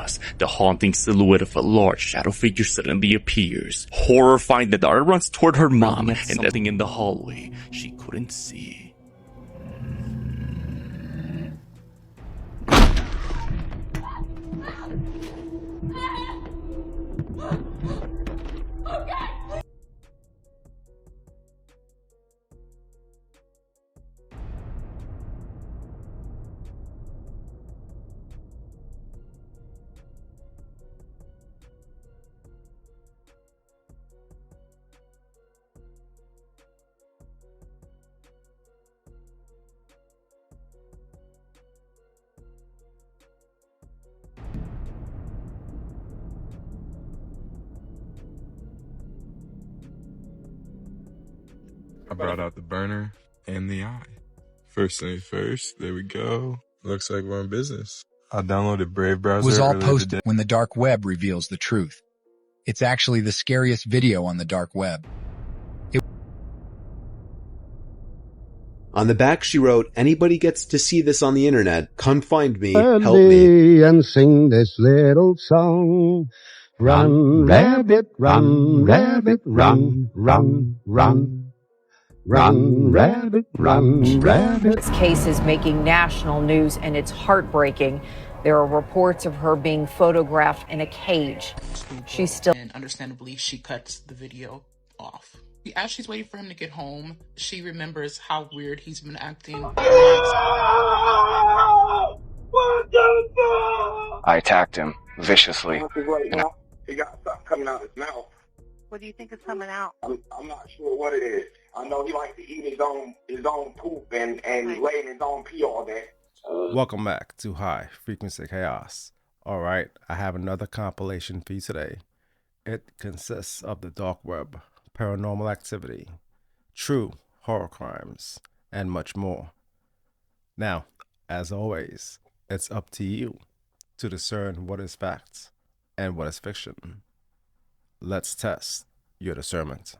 chaos, the haunting silhouette of a large shadow figure suddenly appears. Horrifying, the daughter runs toward her mom and something in the hallway she couldn't see. I brought out the burner and the eye. First things first, there we go. Looks like we're in business. I downloaded Brave Browser. It was all posted when the dark web reveals the truth. It's actually the scariest video on the dark web. On the back, she wrote, "Anybody gets to see this on the internet, come find me, help me. And sing this little song. Run, rabbit, run, rabbit, run, run, run. Run, rabbit, run, rabbit." This case is making national news, and it's heartbreaking. There are reports of her being photographed in a cage. She's still... And understandably, she cuts the video off. As she's waiting for him to get home, she remembers how weird he's been acting. I attacked him viciously. Right now, he got something coming out of his mouth. What do you think is coming out? I'm not sure what it is. I know he likes to eat his own poop and lay in his own pee all day. Welcome back to High Frequency Chaos. Alright, I have another compilation for you today. It consists of the dark web, paranormal activity, true horror crimes, and much more. Now, as always, it's up to you to discern what is fact and what is fiction. Let's test your discernment.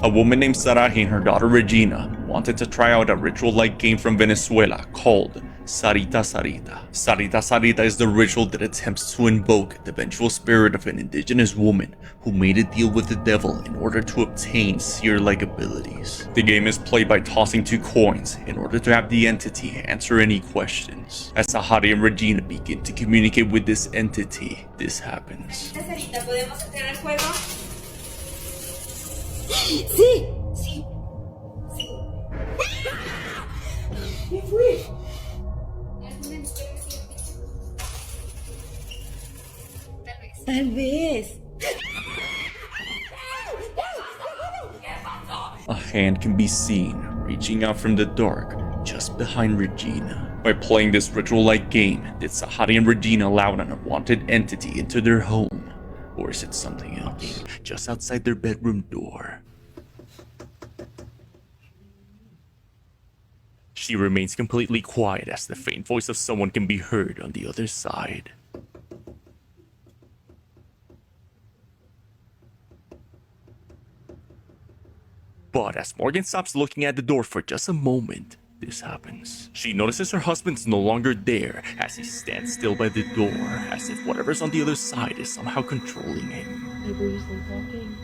A woman named Sarita and her daughter Regina wanted to try out a ritual-like game from Venezuela called Sarita Sarita. Sarita Sarita is the ritual that attempts to invoke the vengeful spirit of an indigenous woman who made a deal with the devil in order to obtain seer-like abilities. The game is played by tossing 2 coins in order to have the entity answer any questions. As Sarita and Regina begin to communicate with this entity, this happens. Sí, sí, sí. ¿Qué fue? Tal vez. A hand can be seen reaching out from the dark just behind Regina. By playing this ritual-like game, did Sarita and Regina allow an unwanted entity into their home? Or is it something else? Just outside their bedroom door. She remains completely quiet as the faint voice of someone can be heard on the other side. But as Morgan stops looking at the door for just a moment, this happens. She notices her husband's no longer there as he stands still by the door, as if whatever's on the other side is somehow controlling him. Were you sleepwalking?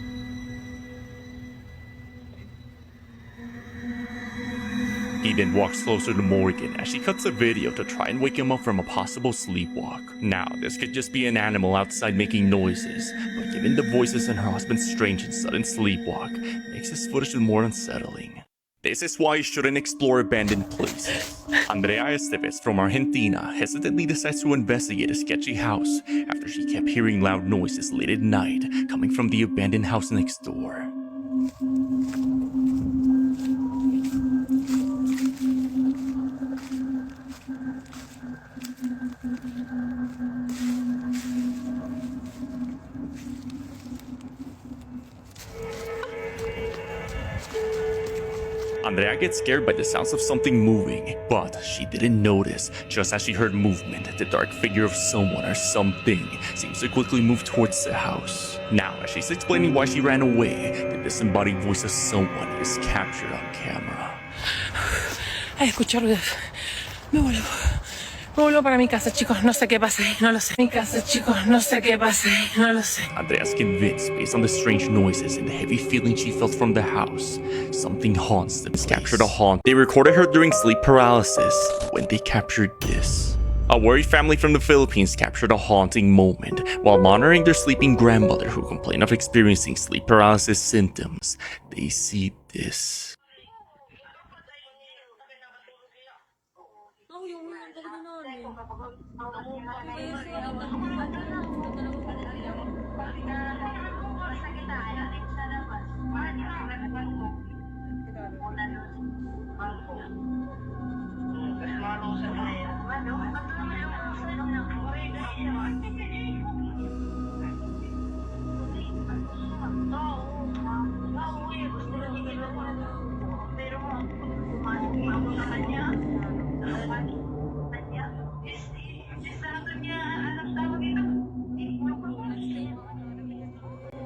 He then walks closer to Morgan as she cuts a video to try and wake him up from a possible sleepwalk. Now, this could just be an animal outside making noises, but given the voices and her husband's strange and sudden sleepwalk, makes this footage more unsettling. This is why you shouldn't explore abandoned places. Andrea Esteves from Argentina hesitantly decides to investigate a sketchy house after she kept hearing loud noises late at night coming from the abandoned house next door. Andrea gets scared by the sounds of something moving, but she didn't notice. Just as she heard movement, the dark figure of someone or something seems to quickly move towards the house. Now, as she's explaining why she ran away, the disembodied voice of someone is captured on camera. Ay, escucho ruidos. Me vuelvo para mi casa, chicos. No sé qué pasa ahí, no lo sé. Mi casa, chicos. No sé qué pasa ahí, no lo sé. Andrea's convinced, based on the strange noises and the heavy feeling she felt from the house, something haunts them. Captured a haunt. They recorded her during sleep paralysis when they captured this. A worried family from the Philippines captured a haunting moment while monitoring their sleeping grandmother who complained of experiencing sleep paralysis symptoms. They see this.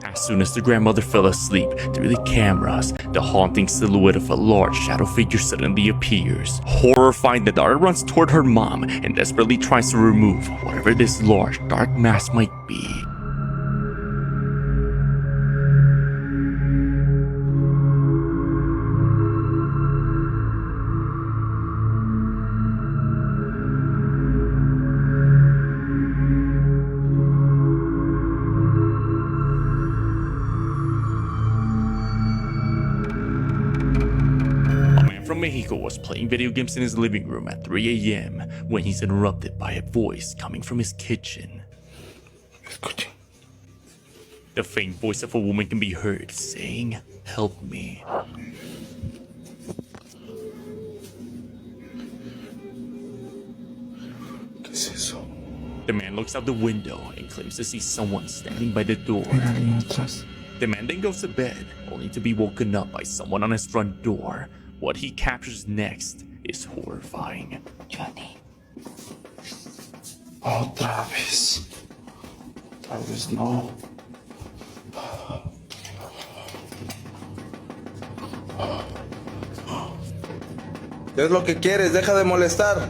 As soon as the grandmother fell asleep, through the cameras, the haunting silhouette of a large shadow figure suddenly appears. Horrifying, the daughter runs toward her mom and desperately tries to remove whatever this large, dark mass might be. Mexico was playing video games in his living room at 3 a.m. when he's interrupted by a voice coming from his kitchen. The faint voice of a woman can be heard saying, "Help me." The man looks out the window and claims to see someone standing by the door. The man then goes to bed, only to be woken up by someone on his front door. What he captures next is horrifying. Johnny. Otra vez. Tal vez no. ¿Qué es lo que quieres? Deja de molestar.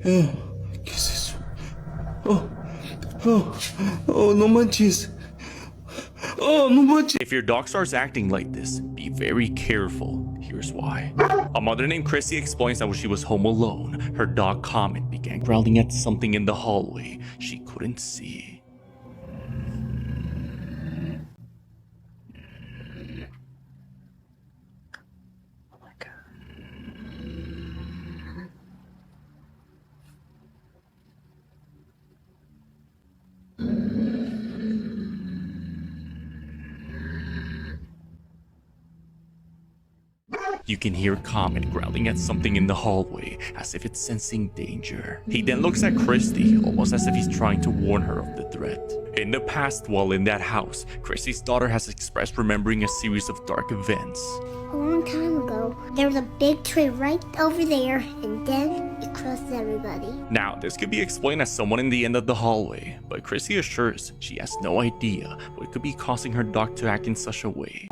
¿Qué es eso? Oh, no manches. Oh, no manches. If your dog starts acting like this, be very careful. Here's why. A mother named Chrissy explains that when she was home alone, her dog Comet began growling at something in the hallway she couldn't see. You can hear Comet growling at something in the hallway, as if it's sensing danger. He then looks at Christy, almost as if he's trying to warn her of the threat. In the past, while in that house, Christy's daughter has expressed remembering a series of dark events. A long time ago, there was a big tree right over there, and then it crushed everybody. Now, this could be explained as someone in the end of the hallway, but Christy assures she has no idea what could be causing her dog to act in such a way.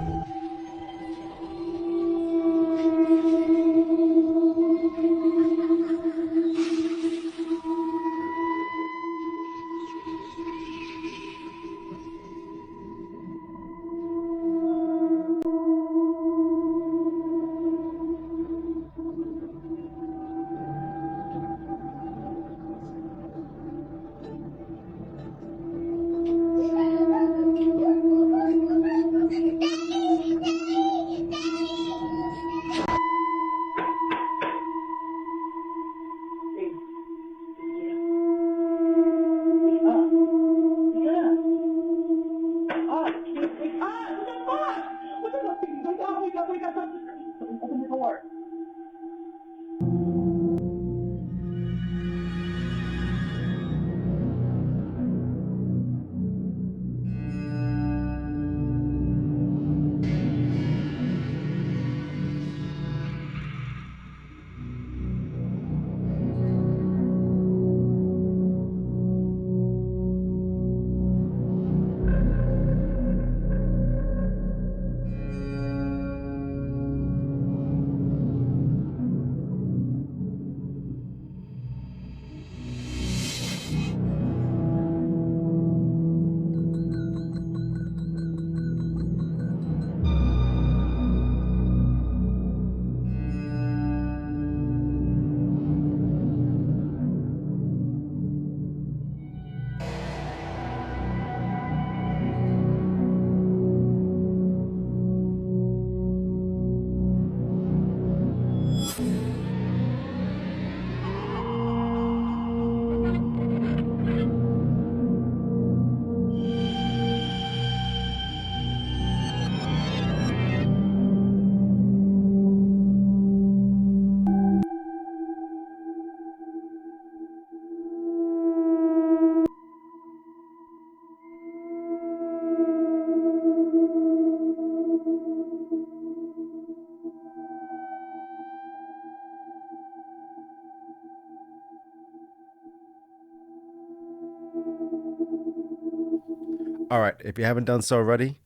All right, if you haven't done so already,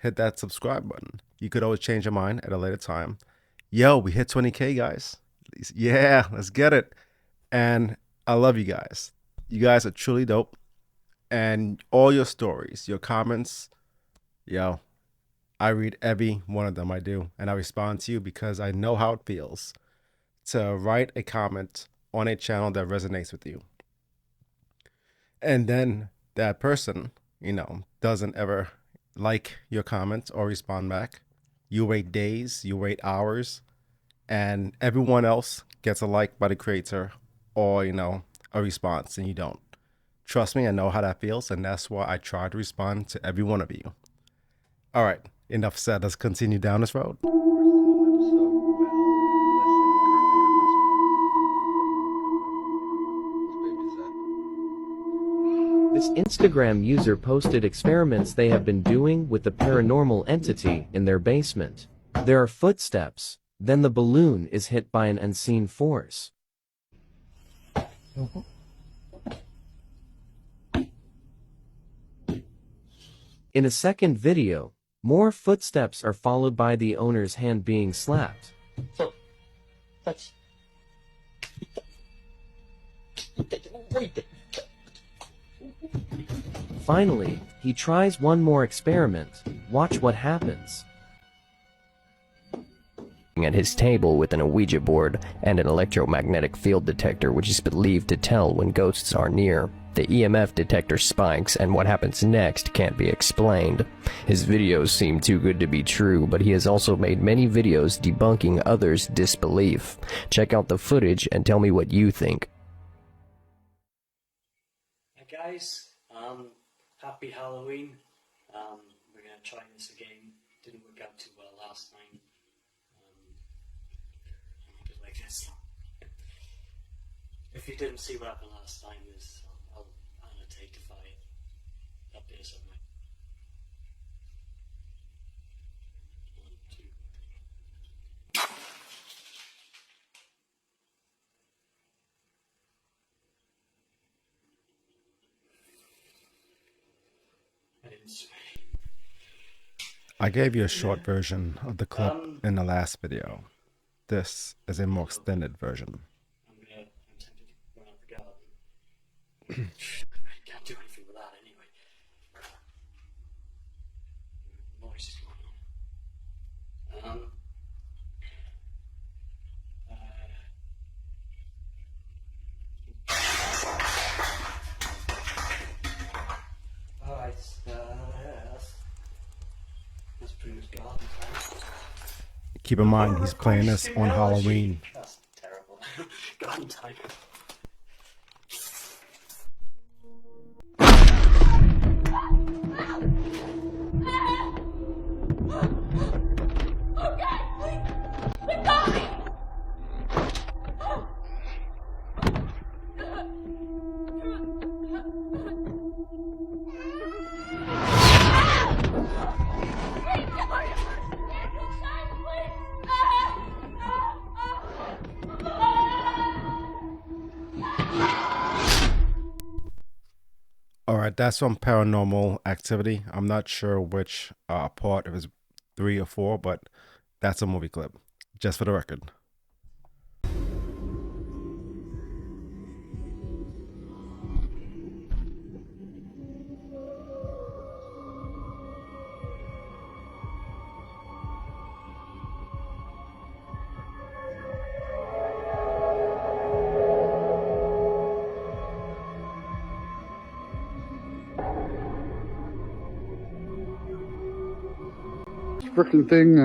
hit that subscribe button. You could always change your mind at a later time. Yo, we hit 20K, guys. Yeah, let's get it. And I love you guys. You guys are truly dope. And all your stories, your comments, yo, I read every one of them. I do. And I respond to you because I know how it feels to write a comment on a channel that resonates with you. And then that person, doesn't ever like your comment or respond back. You wait days, you wait hours, and everyone else gets a like by the creator or, a response, and you don't. Trust me, I know how that feels, and that's why I try to respond to every one of you. All right, enough said. Let's continue down this road. This Instagram user posted experiments they have been doing with the paranormal entity in their basement. There are footsteps, then the balloon is hit by an unseen force. In a second video, more footsteps are followed by the owner's hand being slapped. Finally, he tries one more experiment. Watch what happens. At his table with an Ouija board and an electromagnetic field detector, which is believed to tell when ghosts are near. The EMF detector spikes, and what happens next can't be explained. His videos seem too good to be true, but he has also made many videos debunking others' disbelief. Check out the footage and tell me what you think. Hi guys, happy Halloween. We're going to try this again. Didn't work out too well last time. if you didn't see what happened last time, is I'll annotatify that bit of me. 1, 2. I didn't swear. I gave you a short version of the clip in the last video. This is a more extended version. I'm tempted to run out the garden. I can't do anything with that anyway. Noise is going on. Alright, that's pretty much garden time. Keep in mind, he's playing this on Halloween. That's terrible. Garden time. Alright, that's from Paranormal Activity. I'm not sure which part, if it's 3 or 4, but that's a movie clip, just for the record. Frickin' thing,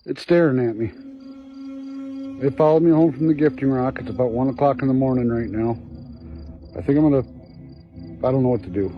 it's staring at me. It followed me home from the gifting rock. It's about 1 o'clock in the morning right now. I think I don't know what to do.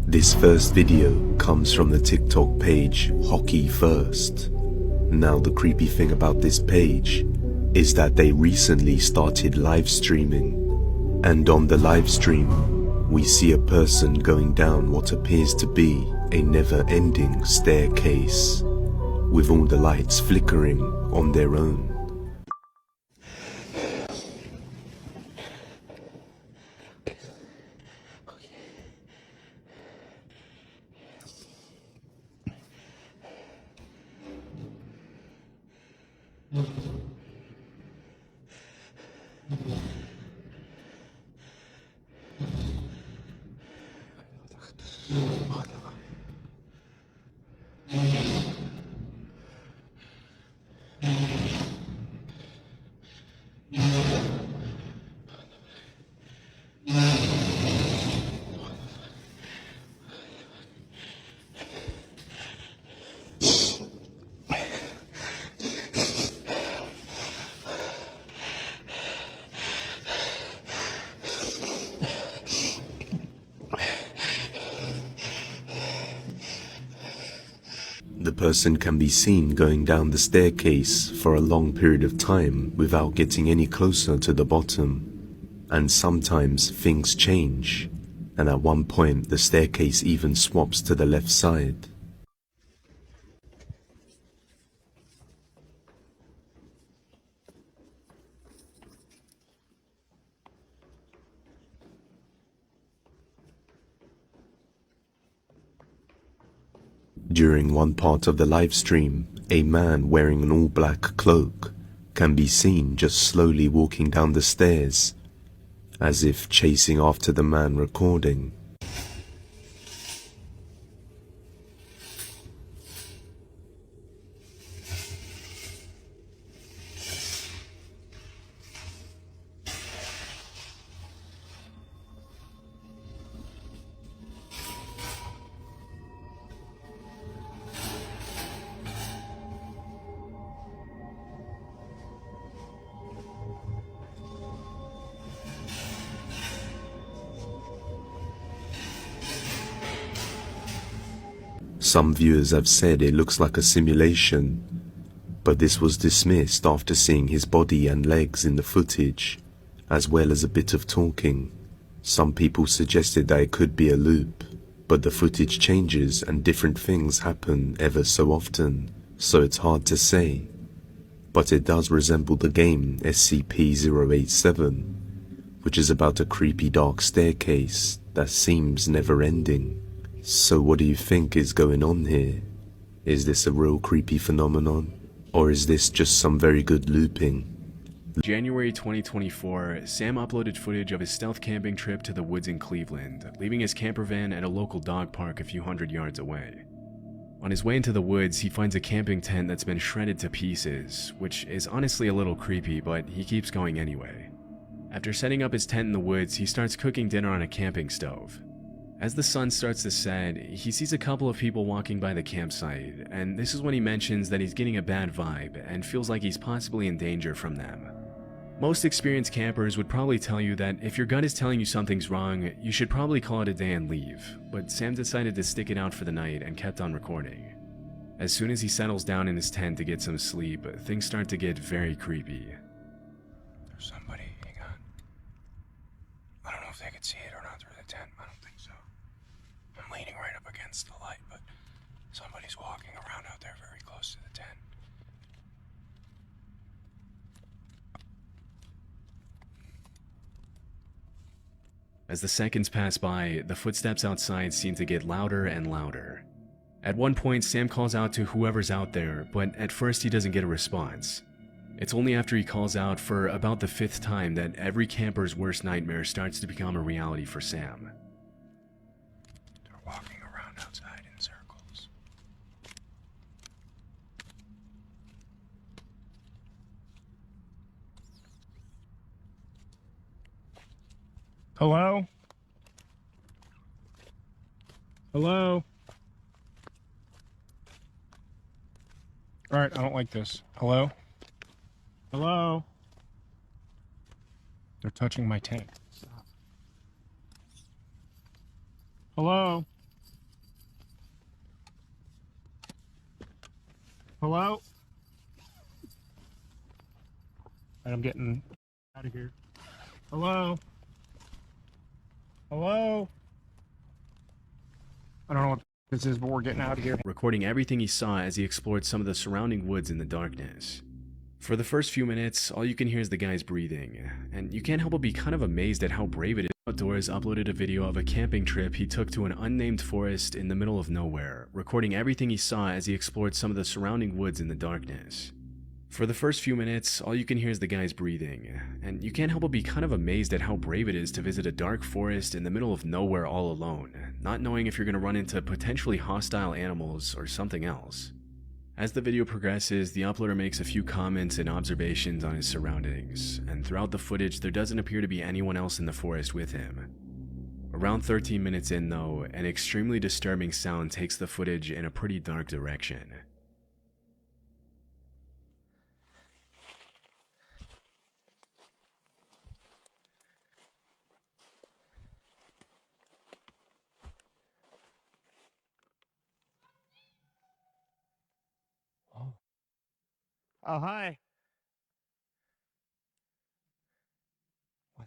This first video comes from the TikTok page Hockey First. Now the creepy thing about this page is that they recently started live streaming, and on the live stream we see a person going down what appears to be a never-ending staircase, with all the lights flickering on their own. The person can be seen going down the staircase for a long period of time without getting any closer to the bottom. And sometimes things change, and at one point the staircase even swaps to the left side. During one part of the live stream, a man wearing an all-black cloak can be seen just slowly walking down the stairs, as if chasing after the man recording. Some viewers have said it looks like a simulation, but this was dismissed after seeing his body and legs in the footage, as well as a bit of talking. Some people suggested that it could be a loop, but the footage changes and different things happen ever so often, so it's hard to say. But it does resemble the game SCP-087, which is about a creepy dark staircase that seems never-ending. So what do you think is going on here? Is this a real creepy phenomenon? Or is this just some very good looping? January 2024, Sam uploaded footage of his stealth camping trip to the woods in Cleveland, leaving his camper van at a local dog park a few hundred yards away. On his way into the woods, he finds a camping tent that's been shredded to pieces, which is honestly a little creepy, but he keeps going anyway. After setting up his tent in the woods, he starts cooking dinner on a camping stove. As the sun starts to set, he sees a couple of people walking by the campsite, and this is when he mentions that he's getting a bad vibe and feels like he's possibly in danger from them. Most experienced campers would probably tell you that if your gut is telling you something's wrong, you should probably call it a day and leave, but Sam decided to stick it out for the night and kept on recording. As soon as he settles down in his tent to get some sleep, things start to get very creepy. There's somebody, hang on. I don't know if they could see it or not through the tent, I don't think so. I'm leaning right up against the light, but somebody's walking around out there very close to the tent. As the seconds pass by, the footsteps outside seem to get louder and louder. At one point, Sam calls out to whoever's out there, but at first he doesn't get a response. It's only after he calls out for about the 5th time that every camper's worst nightmare starts to become a reality for Sam. They're walking around outside in circles. Hello? Hello? Alright, I don't like this. Hello? Hello? They're touching my tank. Stop. Hello? Hello? And I'm getting out of here. Hello? Hello? I don't know what this is, but we're getting out of here. Recording everything he saw as he explored some of the surrounding woods in the darkness. For the first few minutes, all you can hear is the guy's breathing, and you can't help but be kind of amazed at how brave it is. Outdoors uploaded a video of a camping trip he took to an unnamed forest in the middle of nowhere, recording everything he saw as he explored some of the surrounding woods in the darkness. For the first few minutes, all you can hear is the guy's breathing, and you can't help but be kind of amazed at how brave it is to visit a dark forest in the middle of nowhere all alone, not knowing if you're going to run into potentially hostile animals or something else. As the video progresses, the uploader makes a few comments and observations on his surroundings, and throughout the footage there doesn't appear to be anyone else in the forest with him. Around 13 minutes in though, an extremely disturbing sound takes the footage in a pretty dark direction. Oh, hi. What?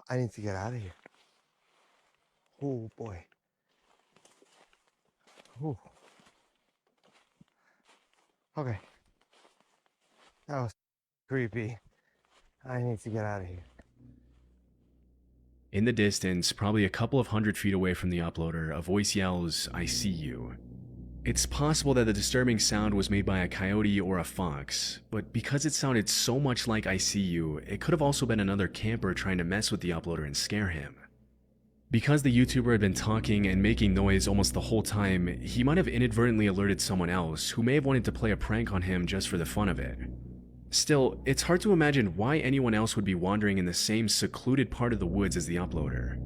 I need to get out of here. Oh, boy. Ooh. Okay. That was creepy. I need to get out of here. In the distance, probably a couple of 100 feet away from the uploader, a voice yells, "I see you." It's possible that the disturbing sound was made by a coyote or a fox, but because it sounded so much like "I see you," it could have also been another camper trying to mess with the uploader and scare him. Because the YouTuber had been talking and making noise almost the whole time, he might have inadvertently alerted someone else who may have wanted to play a prank on him just for the fun of it. Still, it's hard to imagine why anyone else would be wandering in the same secluded part of the woods as the uploader.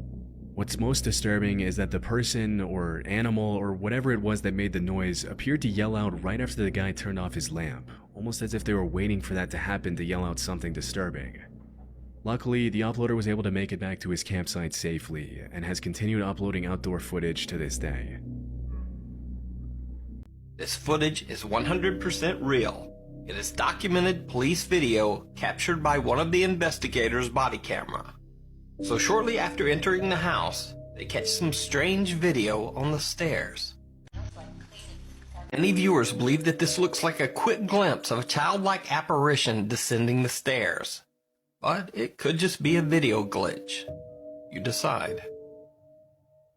What's most disturbing is that the person or animal or whatever it was that made the noise appeared to yell out right after the guy turned off his lamp, almost as if they were waiting for that to happen to yell out something disturbing. Luckily, the uploader was able to make it back to his campsite safely and has continued uploading outdoor footage to this day. This footage is 100% real. It is documented police video captured by one of the investigators' body camera. So shortly after entering the house, they catch some strange video on the stairs. Many viewers believe that this looks like a quick glimpse of a childlike apparition descending the stairs. But it could just be a video glitch. You decide.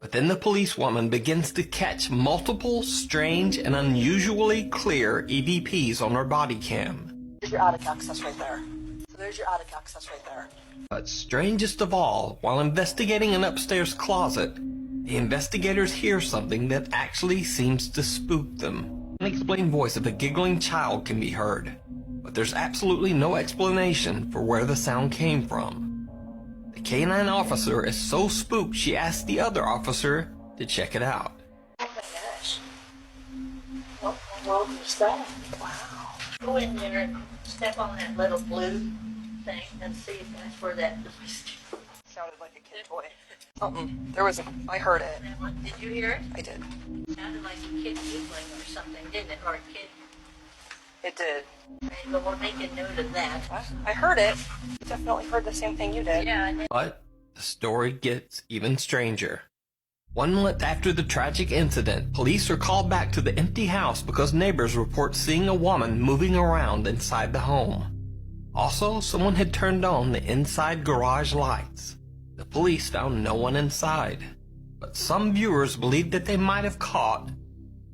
But then the policewoman begins to catch multiple strange and unusually clear EVPs on her body cam. There's your attic access right there. So there's your attic access right there. But strangest of all, while investigating an upstairs closet, the investigators hear something that actually seems to spook them. An unexplained voice of a giggling child can be heard, but there's absolutely no explanation for where the sound came from. The canine officer is so spooked she asks the other officer to check it out. Oh my gosh. What in the world is that? Wow. Go in there and step on that little blue thing and see if that's where that noise Sounded like a kid toy. There was I heard it. Did you hear it? I did. Sounded like a kid giggling or something, didn't it? Or a kid. It did. But we'll make a note of that. I heard it. Definitely heard the same thing you did. Yeah. But the story gets even stranger. 1 month after the tragic incident, police are called back to the empty house because neighbors report seeing a woman moving around inside the home. Also, someone had turned on the inside garage lights. The police found no one inside, but some viewers believe that they might have caught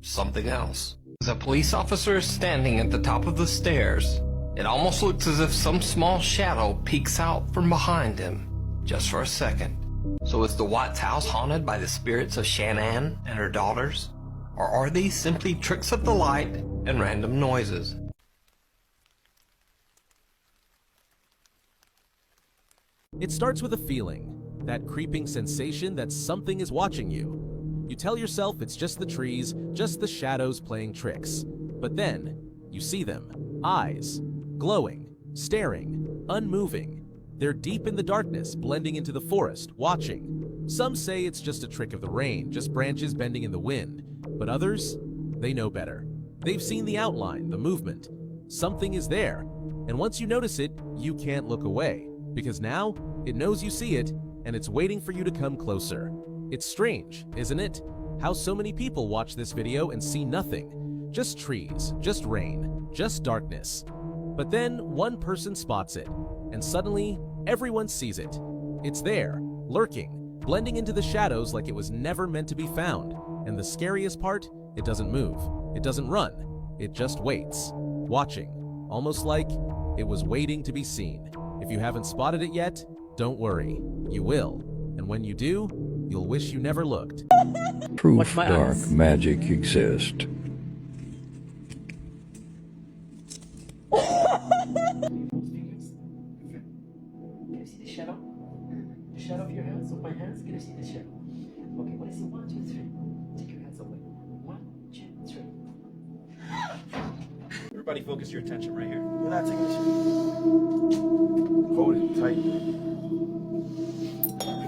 something else. As a police officer is standing at the top of the stairs, it almost looks as if some small shadow peeks out from behind him, just for a second. So is the Watts house haunted by the spirits of Shanann and her daughters? Or are these simply tricks of the light and random noises? It starts with a feeling, that creeping sensation that something is watching you. You tell yourself it's just the trees, just the shadows playing tricks. But then, you see them. Eyes. Glowing. Staring. Unmoving. They're deep in the darkness, blending into the forest, watching. Some say it's just a trick of the rain, just branches bending in the wind. But others, they know better. They've seen the outline, the movement. Something is there. And once you notice it, you can't look away. Because now, it knows you see it, and it's waiting for you to come closer. It's strange, isn't it? How so many people watch this video and see nothing. Just trees, just rain, just darkness. But then, one person spots it, and suddenly, everyone sees it. It's there, lurking, blending into the shadows like it was never meant to be found. And the scariest part, it doesn't move. It doesn't run. It just waits, watching, almost like it was waiting to be seen. If you haven't spotted it yet, don't worry, you will. And when you do, you'll wish you never looked. Proof dark magic exists. Can you see the shadow? The shadow of your hands, of my hands? Can you see the shadow? Okay, what is it? 1, 2, 3. Take your hands away. 1, 2, 3. Everybody focus your attention right here. We're not taking the shit. Hold it tight.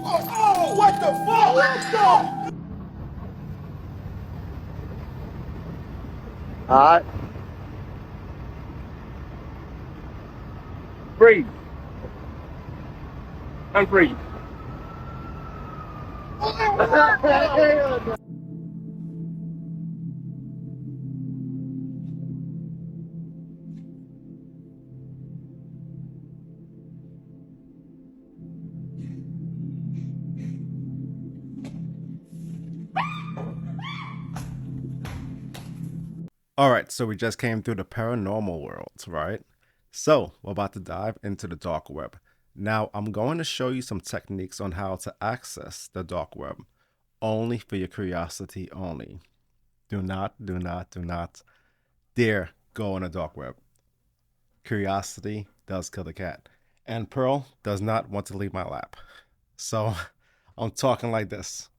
Oh, what the fuck? Let's go! Alright. Breathe. And breathe. Alright, so we just came through the paranormal world, right? So, we're about to dive into the dark web. Now, I'm going to show you some techniques on how to access the dark web, only for your curiosity only. Do not dare go on the dark web. Curiosity does kill the cat. And Pearl does not want to leave my lap. So, I'm talking like this.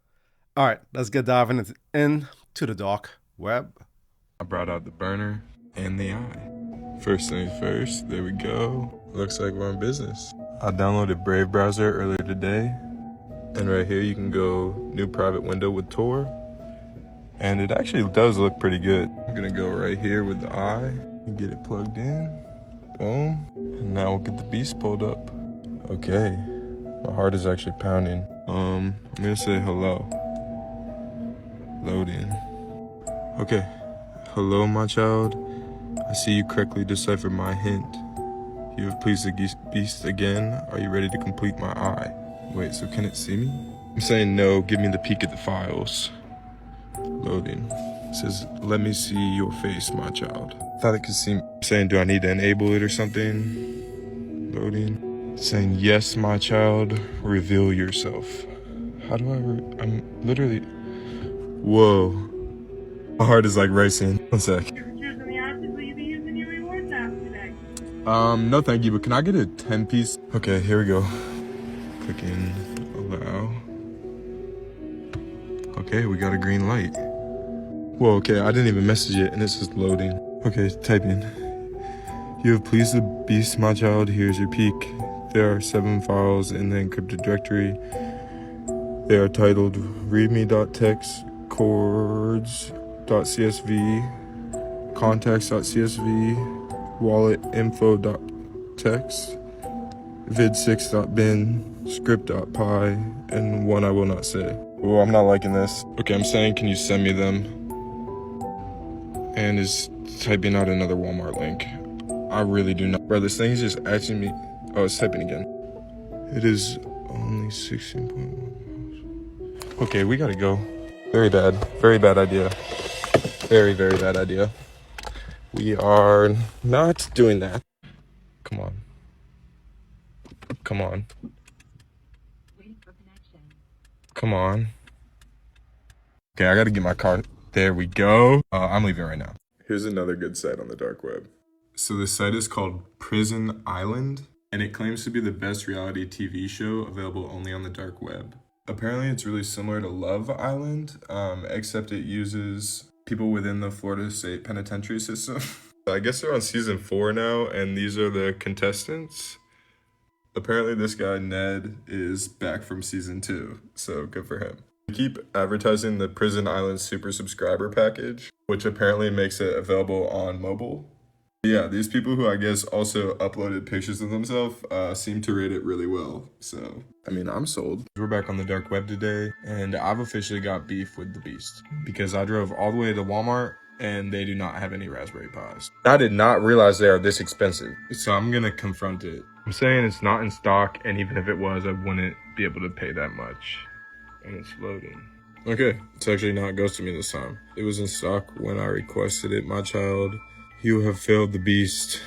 Alright, let's get diving into the dark web. I brought out the burner and the eye. First thing first, there we go. Looks like we're in business. I downloaded Brave browser earlier today, and right here you can go new private window with Tor, and it actually does look pretty good. I'm gonna go right here with the eye and get it plugged in. Boom. And now we'll get the beast pulled up. Okay, my heart is actually pounding. I'm gonna say hello. Loading. Okay. Hello, my child. I see you correctly deciphered my hint. You have pleased the beast again. Are you ready to complete my eye? Wait, so can it see me? I'm saying no, give me the peek at the files. Loading. It says, let me see your face, my child. Thought it could see me. I'm saying, do I need to enable it or something? Loading. Saying, yes, my child, reveal yourself. How do I'm literally, whoa. My heart is like racing. One sec. No thank you, but can I get a 10 piece? Okay, here we go. Clicking allow. Okay, we got a green light. Whoa, okay, I didn't even message it and it's just loading. Okay, typing. You have pleased the beast, my child. Here's your peek. There are 7 files in the encrypted directory. They are titled readme.txt, chords.csv, contacts.csv, wallet info.txt, vid6.bin, script.py, and one I will not say. Oh, I'm not liking this. Okay, I'm saying, can you send me them? And is typing out another Walmart link. I really do not. Bro, this thing is just asking me. Oh, it's typing again. It is only 16.1. Okay, we gotta go. Very bad idea. Very, very bad idea. We are not doing that. Come on. Come on. Come on. Okay, I gotta get my car. There we go. I'm leaving right now. Here's another good site on the dark web. So this site is called Prison Island, and it claims to be the best reality TV show available only on the dark web. Apparently it's really similar to Love Island, except it uses people within the Florida State Penitentiary system. I guess they're on season 4 now, and these are the contestants. Apparently this guy, Ned, is back from season 2, so good for him. They keep advertising the Prison Island Super Subscriber package, which apparently makes it available on mobile. Yeah, these people who I guess also uploaded pictures of themselves seem to rate it really well. So, I mean, I'm sold. We're back on the dark web today, and I've officially got beef with the beast because I drove all the way to Walmart and they do not have any Raspberry Pis. I did not realize they are this expensive, so I'm gonna confront it. I'm saying it's not in stock, and even if it was, I wouldn't be able to pay that much. And it's loading. Okay, it's actually not ghosting me this time. It was in stock when I requested it, my child. You have failed the beast.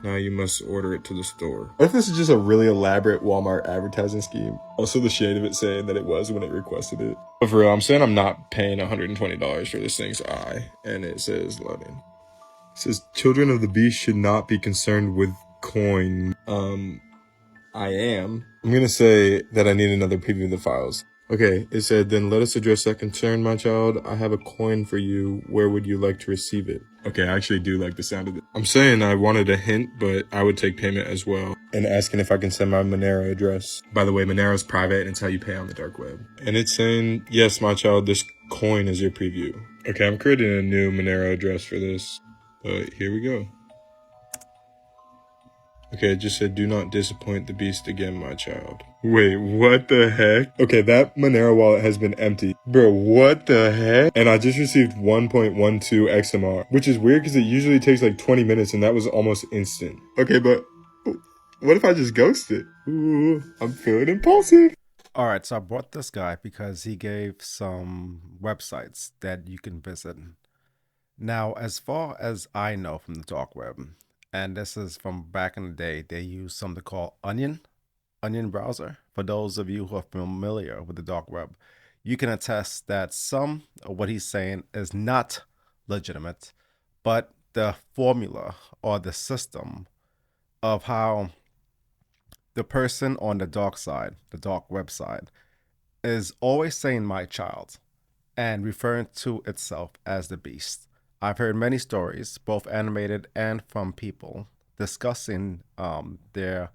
Now you must order it to the store. What if this is just a really elaborate Walmart advertising scheme? Also the shade of it saying that it was when it requested it. But for real, I'm saying I'm not paying $120 for this thing's eye. And it says loading. It says, children of the beast should not be concerned with coin. I am. I'm gonna say that I need another preview of the files. Okay, it said, then let us address that concern, my child. I have a coin for you. Where would you like to receive it? Okay, I actually do like the sound of it. I'm saying I wanted a hint, but I would take payment as well. And asking if I can send my Monero address. By the way, Monero's private and it's how you pay on the dark web. And it's saying, yes, my child, this coin is your preview. Okay, I'm creating a new Monero address for this. But here we go. Okay, it just said, do not disappoint the beast again, my child. Wait, what the heck? Okay, that Monero wallet has been empty. Bro, what the heck? And I just received 1.12 XMR, which is weird because it usually takes like 20 minutes and that was almost instant. Okay, but what if I just ghost it? Ooh, I'm feeling impulsive. All right, so I brought this guy because he gave some websites that you can visit. Now, as far as I know from the dark web, and this is from back in the day, they used something called Onion browser. For those of you who are familiar with the dark web, you can attest that some of what he's saying is not legitimate, but the formula or the system of how the person on the dark side, the dark web side, is always saying my child and referring to itself as the beast. I've heard many stories, both animated and from people, discussing their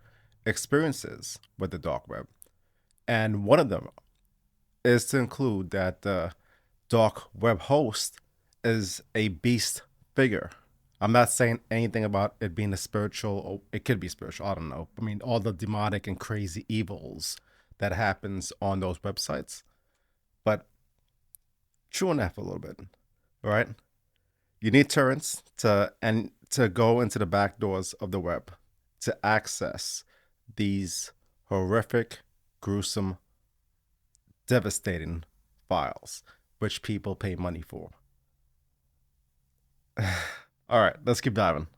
experiences with the dark web. And one of them is to include that the dark web host is a beast figure. I'm not saying anything about it being a spiritual, or it could be spiritual, I don't know. I mean, all the demonic and crazy evils that happens on those websites. But true enough a little bit, all right? You need torrents to go into the back doors of the web to access these horrific, gruesome, devastating files, which people pay money for. All right, let's keep diving.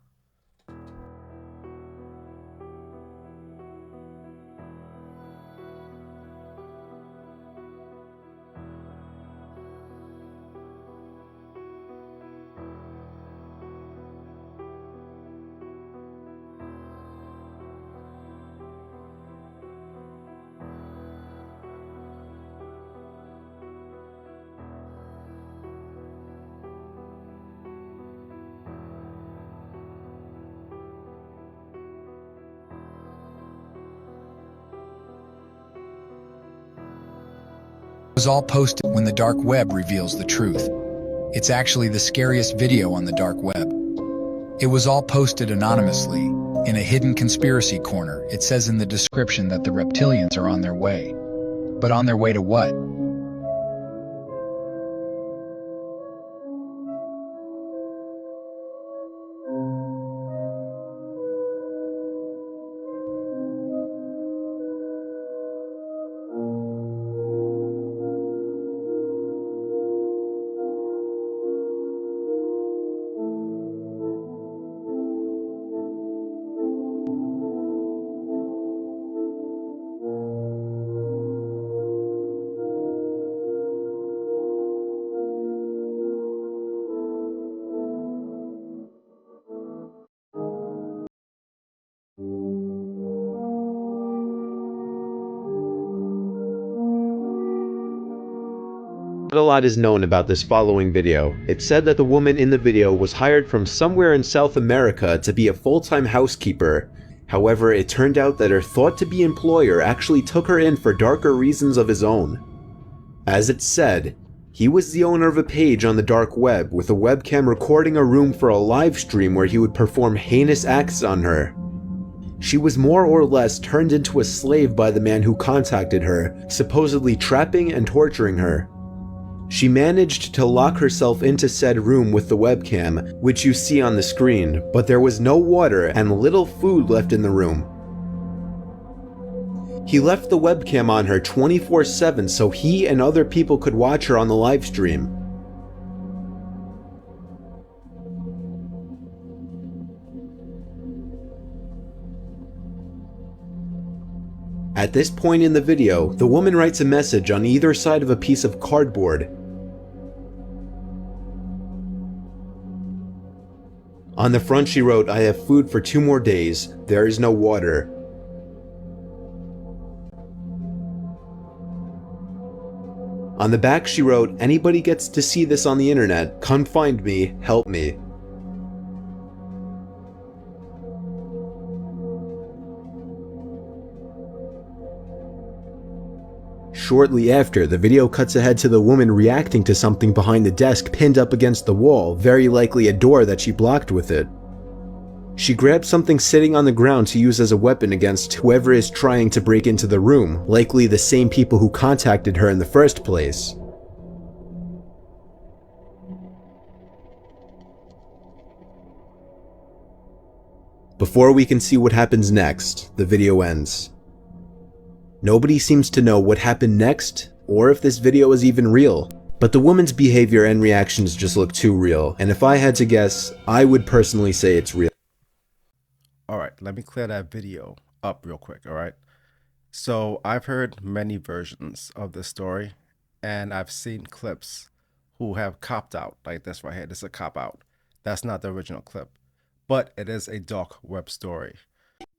Was all posted when the dark web reveals the truth. It's actually the scariest video on the dark web. It was all posted anonymously in a hidden conspiracy corner. It says in the description that the reptilians are on their way. But on their way to what? Not a lot is known about this following video. It's said that the woman in the video was hired from somewhere in South America to be a full-time housekeeper. However, it turned out that her thought-to-be employer actually took her in for darker reasons of his own. As it's said, he was the owner of a page on the dark web with a webcam recording a room for a live stream where he would perform heinous acts on her. She was more or less turned into a slave by the man who contacted her, supposedly trapping and torturing her. She managed to lock herself into said room with the webcam, which you see on the screen, but there was no water and little food left in the room. He left the webcam on her 24/7 so he and other people could watch her on the live stream. At this point in the video, the woman writes a message on either side of a piece of cardboard. On the front she wrote, "I have food for 2 more days. There is no water." On the back she wrote, "Anybody gets to see this on the internet, come find me, help me." Shortly after, the video cuts ahead to the woman reacting to something behind the desk pinned up against the wall, very likely a door that she blocked with it. She grabs something sitting on the ground to use as a weapon against whoever is trying to break into the room, likely the same people who contacted her in the first place. Before we can see what happens next, the video ends. Nobody seems to know what happened next, or if this video is even real, but the woman's behavior and reactions just look too real, and if I had to guess, I would personally say it's real. Alright, let me clear that video up real quick, alright? So, I've heard many versions of this story, and I've seen clips who have copped out, like this right here. This is a cop out. That's not the original clip, but it is a dark web story.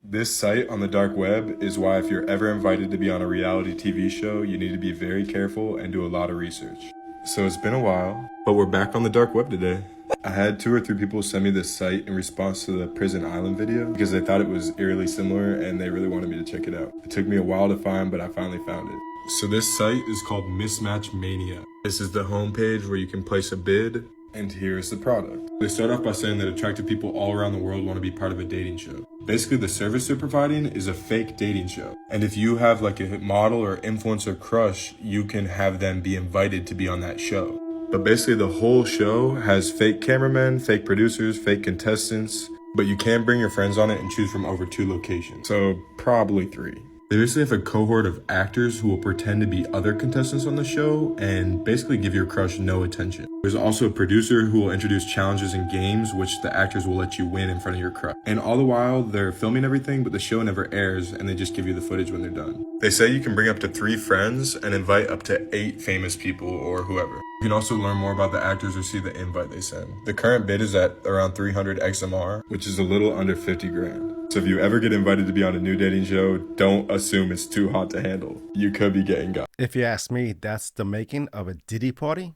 This site on the dark web is why if you're ever invited to be on a reality TV show, you need to be very careful and do a lot of research. So it's been a while, but we're back on the dark web today. I had 2 or 3 people send me this site in response to the Prison Island video because they thought it was eerily similar and they really wanted me to check it out. It took me a while to find, but I finally found it. So this site is called Mismatch Mania. This is the homepage where you can place a bid, and here's the product. They start off by saying that attractive people all around the world want to be part of a dating show. Basically, the service they're providing is a fake dating show. And if you have like a model or influencer crush, you can have them be invited to be on that show. But basically the whole show has fake cameramen, fake producers, fake contestants, but you can bring your friends on it and choose from over 2 locations. So probably 3. They basically have a cohort of actors who will pretend to be other contestants on the show and basically give your crush no attention. There's also a producer who will introduce challenges and games which the actors will let you win in front of your crush. And all the while, they're filming everything, but the show never airs and they just give you the footage when they're done. They say you can bring up to 3 friends and invite up to 8 famous people or whoever. You can also learn more about the actors or see the invite they send. The current bid is at around 300 XMR, which is a little under 50 grand. So if you ever get invited to be on a new dating show, don't assume it's too hot to handle. You could be getting got. If you ask me, that's the making of a Diddy party.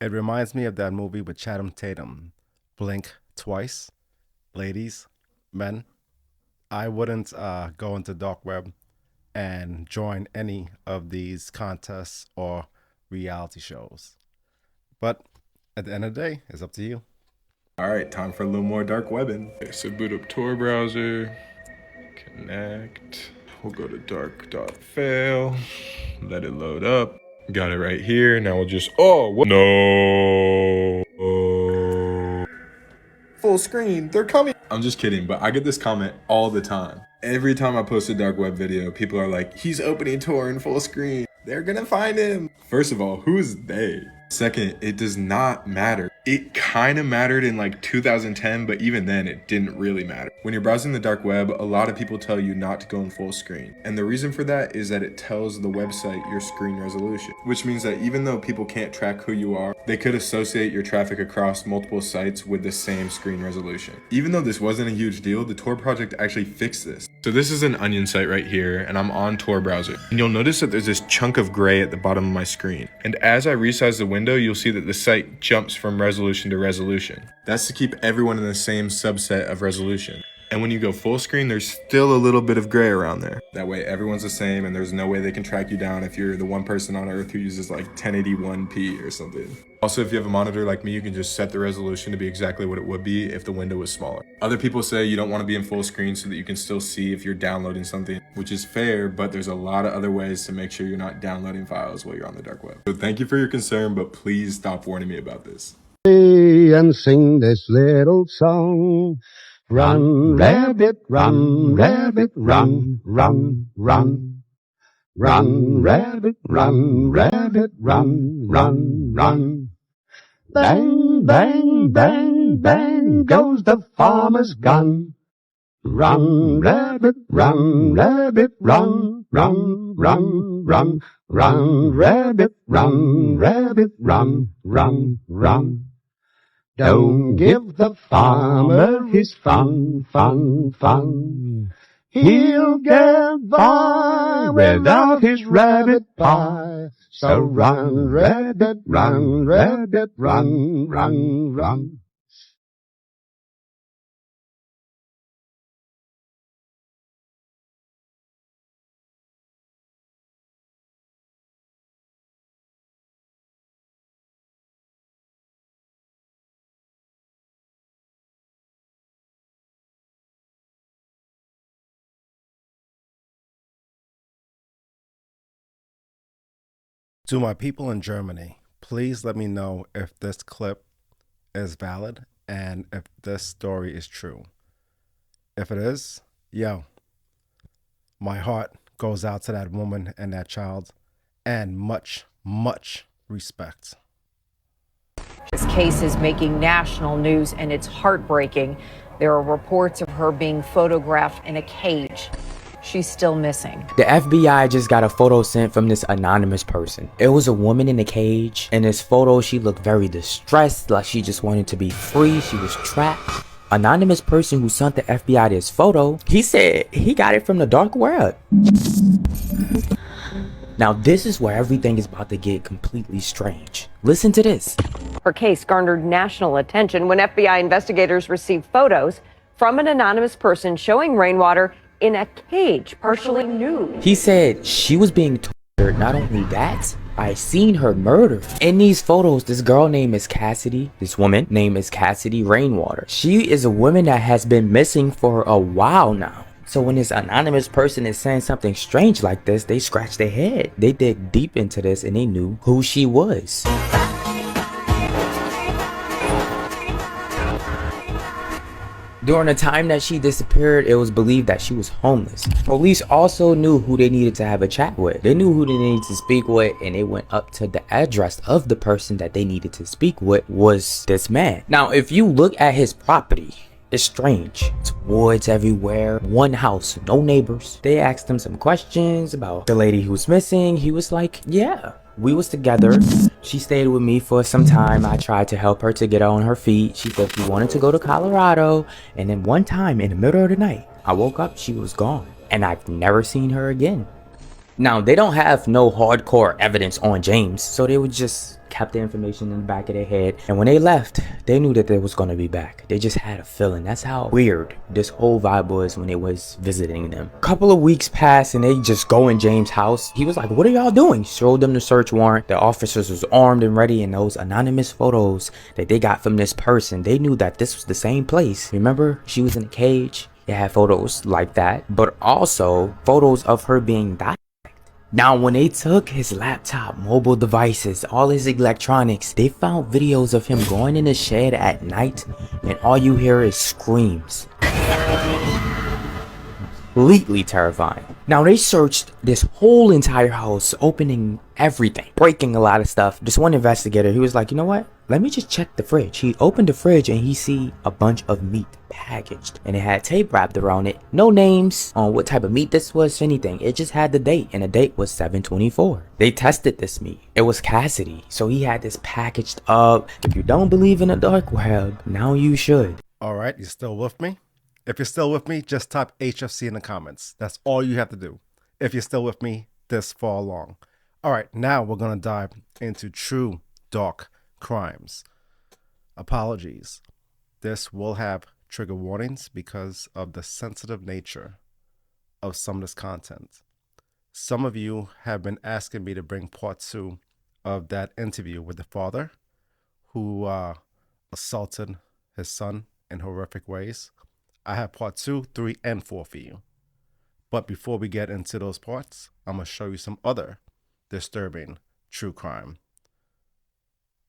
It reminds me of that movie with Channing Tatum, Blink Twice. Ladies, men, I wouldn't go into dark web and join any of these contests or reality shows. But at the end of the day, it's up to you. All right, time for a little more dark webbing. Okay, so boot up Tor browser, connect. We'll go to dark.fail, let it load up. Got it right here. Now we'll just, no. Full screen, they're coming. I'm just kidding, but I get this comment all the time. Every time I post a dark web video, people are like, he's opening Tor in full screen. They're gonna find him. First of all, who's they? Second, it does not matter. It kind of mattered in like 2010, but even then it didn't really matter. When you're browsing the dark web, a lot of people tell you not to go in full screen. And the reason for that is that it tells the website your screen resolution, which means that even though people can't track who you are, they could associate your traffic across multiple sites with the same screen resolution. Even though this wasn't a huge deal, the Tor project actually fixed this. So this is an Onion site right here, and I'm on Tor browser. And you'll notice that there's this chunk of gray at the bottom of my screen. And as I resize the window, you'll see that the site jumps from resolution to resolution. That's to keep everyone in the same subset of resolution. And when you go full screen, there's still a little bit of gray around there. That way everyone's the same and there's no way they can track you down if you're the one person on Earth who uses like 1080p or something. Also, if you have a monitor like me, you can just set the resolution to be exactly what it would be if the window was smaller. Other people say you don't want to be in full screen so that you can still see if you're downloading something, which is fair, but there's a lot of other ways to make sure you're not downloading files while you're on the dark web. So thank you for your concern, but please stop warning me about this. And sing this little song. Run, rabbit, run, rabbit, run, run, run. Run, rabbit, run, rabbit, run, run, run. Bang, bang, bang, bang goes the farmer's gun. Run, rabbit, run, rabbit, run, run, run, run. Run, rabbit, run, rabbit, run, run, run. Don't give the farmer his fun, fun, fun. He'll get by without his rabbit pie. So run, rabbit, run, rabbit, run, run, run. To my people in Germany, please let me know if this clip is valid and if this story is true. If it is, yo, my heart goes out to that woman and that child, and much, much respect. This case is making national news and it's heartbreaking. There are reports of her being photographed in a cage. She's still missing. The FBI just got a photo sent from this anonymous person. It was a woman in a cage. In this photo, she looked very distressed, like she just wanted to be free. She was trapped. Anonymous person who sent the FBI this photo, he said he got it from the dark web. Now this is where everything is about to get completely strange. Listen to this. Her case garnered national attention when FBI investigators received photos from an anonymous person showing Rainwater in a cage, partially nude. He said she was being tortured. Not only that, I seen her murdered. In these photos, this girl name is Cassidy. This woman name is Cassidy Rainwater. She is a woman that has been missing for a while now. So when this anonymous person is saying something strange like this, they scratch their head. They dig deep into this and they knew who she was. During the time that she disappeared, it was believed that she was homeless. Police also knew who they needed to have a chat with. They knew who they needed to speak with, and they went up to the address of the person that they needed to speak with was this man. Now, if you look at his property, it's strange. It's woods everywhere, one house, no neighbors. They asked him some questions about the lady who was missing. He was like, yeah, we was together. She stayed with me for some time. I tried to help her to get on her feet. She said she wanted to go to Colorado. And then one time in the middle of the night, I woke up, she was gone. And I've never seen her again. Now, they don't have no hardcore evidence on James, so they would just kept the information in the back of their head. And when they left, they knew that they was going to be back. They just had a feeling. That's how weird this whole vibe was when they was visiting them. A couple of weeks passed and they just go in James' house. He was like, what are y'all doing? Showed them the search warrant. The officers was armed and ready, and those anonymous photos that they got from this person, they knew that this was the same place. Remember, she was in a cage. It had photos like that, but also photos of her being died. Now, when they took his laptop, mobile devices, all his electronics, they found videos of him going in the shed at night, and all you hear is screams. Completely terrifying. Now, they searched this whole entire house, opening everything, breaking a lot of stuff. This one investigator, he was like, you know what? Let me just check the fridge. He opened the fridge and he see a bunch of meat packaged, and it had tape wrapped around it. No names on what type of meat this was, anything. It just had the date, and the date was 7/24. They tested this meat. It was Cassidy. So he had this packaged up. If you don't believe in the dark web, now you should. All right, you still with me? If you're still with me, just type HFC in the comments. That's all you have to do. If you're still with me this far along. All right, now we're going to dive into true dark crimes. Apologies. This will have trigger warnings because of the sensitive nature of some of this content. Some of you have been asking me to bring part 2 of that interview with the father who assaulted his son in horrific ways. I have part 2, 3, and 4 for you. But before we get into those parts, I'm going to show you some other disturbing true crime.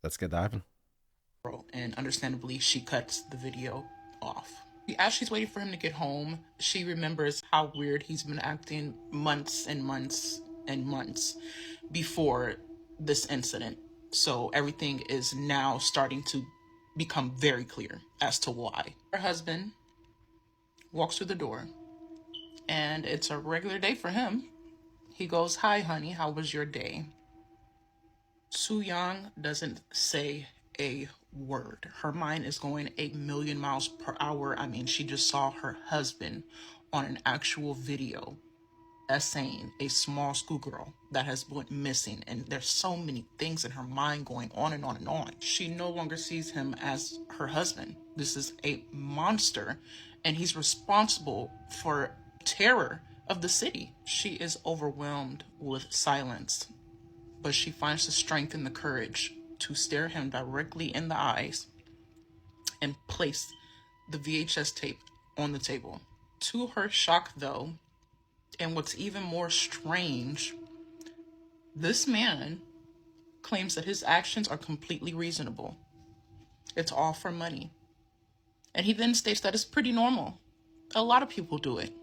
Let's get diving. And understandably, she cuts the video off. As she's waiting for him to get home, she remembers how weird he's been acting months and months and months before this incident. So everything is now starting to become very clear as to why. Her husband walks through the door, and it's a regular day for him. He goes, "Hi, honey, how was your day?" Soo Young doesn't say a word. Her mind is going 8,000,000 miles per hour. I mean, she just saw her husband on an actual video essaying a small schoolgirl that has went missing, and there's so many things in her mind going on and on and on. She no longer sees him as her husband. This is a monster, and he's responsible for terror of the city. She is overwhelmed with silence, but she finds the strength and the courage to stare him directly in the eyes and place the VHS tape on the table. To her shock, though, and what's even more strange, this man claims that his actions are completely reasonable. It's all for money. And he then states that it's pretty normal. A lot of people do it.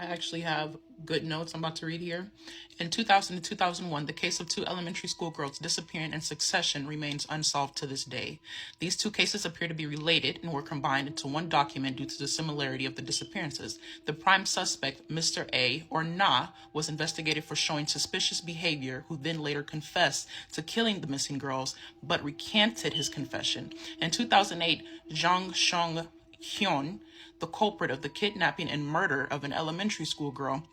I actually have good notes I'm about to read here. In 2000 to 2001, the case of 2 elementary school girls disappearing in succession remains unsolved to this day. These 2 cases appear to be related and were combined into one document due to the similarity of the disappearances. The prime suspect, Mr. A, or Na, was investigated for showing suspicious behavior, who then later confessed to killing the missing girls, but recanted his confession. In 2008, Jang Song-hyun, the culprit of the kidnapping and murder of an elementary school girl,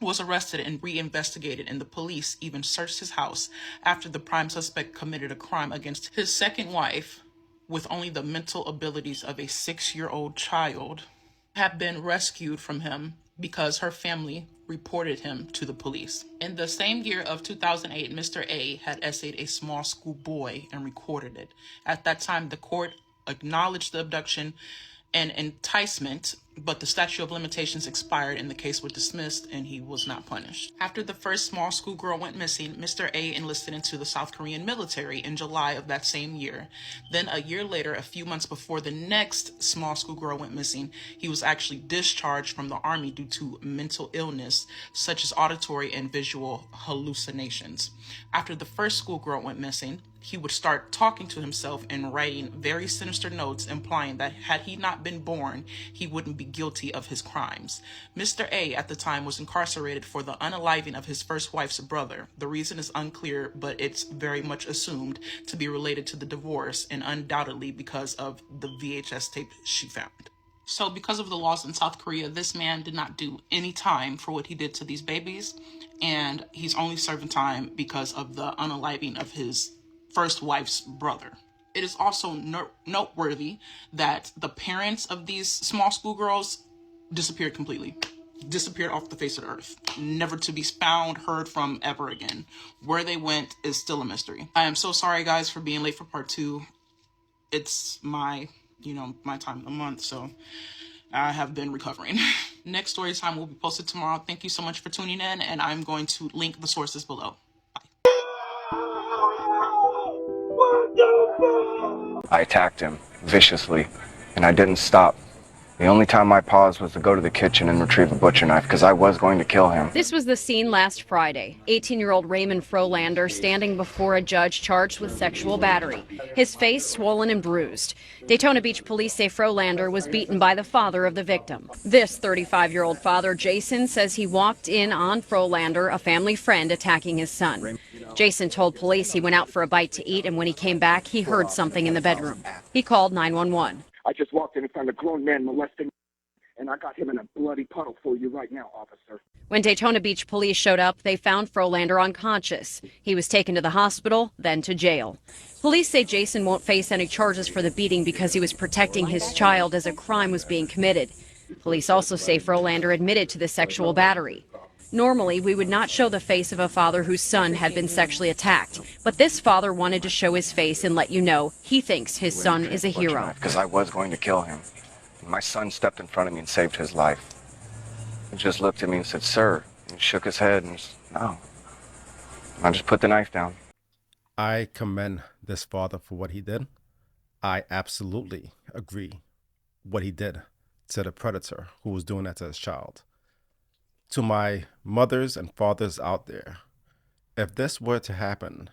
was arrested and reinvestigated, and the police even searched his house after the prime suspect committed a crime against his second wife with only the mental abilities of a 6-year-old child, had been rescued from him because her family reported him to the police. In the same year of 2008, Mr. A had essayed a small school boy and recorded it. At that time, the court acknowledged the abduction and enticement, but the statute of limitations expired and the case was dismissed and he was not punished. After the first small schoolgirl went missing, Mr. A enlisted into the South Korean military in July of that same year. Then a year later, a few months before the next small schoolgirl went missing, he was actually discharged from the army due to mental illness, such as auditory and visual hallucinations. After the first schoolgirl went missing, he would start talking to himself and writing very sinister notes implying that had he not been born, he wouldn't be guilty of his crimes. Mr. A at the time was incarcerated for the unaliving of his first wife's brother. The reason is unclear, but it's very much assumed to be related to the divorce and undoubtedly because of the VHS tape she found. So because of the laws in South Korea, this man did not do any time for what he did to these babies, and he's only serving time because of the unaliving of his first wife's brother. It is also noteworthy that the parents of these small schoolgirls disappeared completely. Disappeared off the face of the earth. Never to be found, heard from ever again. Where they went is still a mystery. I am so sorry, guys, for being late for part 2. It's my time of the month, so I have been recovering. Next story time will be posted tomorrow. Thank you so much for tuning in, and I'm going to link the sources below. I attacked him viciously, and I didn't stop. The only time I paused was to go to the kitchen and retrieve a butcher knife because I was going to kill him. This was the scene last Friday. 18-year-old Raymond Frolander standing before a judge charged with sexual battery. His face swollen and bruised. Daytona Beach police say Frolander was beaten by the father of the victim. This 35-year-old father, Jason, says he walked in on Frolander, a family friend, attacking his son. Jason told police he went out for a bite to eat, and when he came back, he heard something in the bedroom. He called 911. I just walked in and found a grown man molesting, and I got him in a bloody puddle for you right now, officer. When Daytona Beach police showed up, they found Frolander unconscious. He was taken to the hospital, then to jail. Police say Jason won't face any charges for the beating because he was protecting his child as a crime was being committed. Police also say Frolander admitted to the sexual battery. Normally, we would not show the face of a father whose son had been sexually attacked, but this father wanted to show his face and let you know he thinks his son is a hero. Because I was going to kill him. My son stepped in front of me and saved his life. He just looked at me and said, "Sir," and he shook his head and said, "No." And I just put the knife down. I commend this father for what he did. I absolutely agree what he did to the predator who was doing that to his child. To my mothers and fathers out there, if this were to happen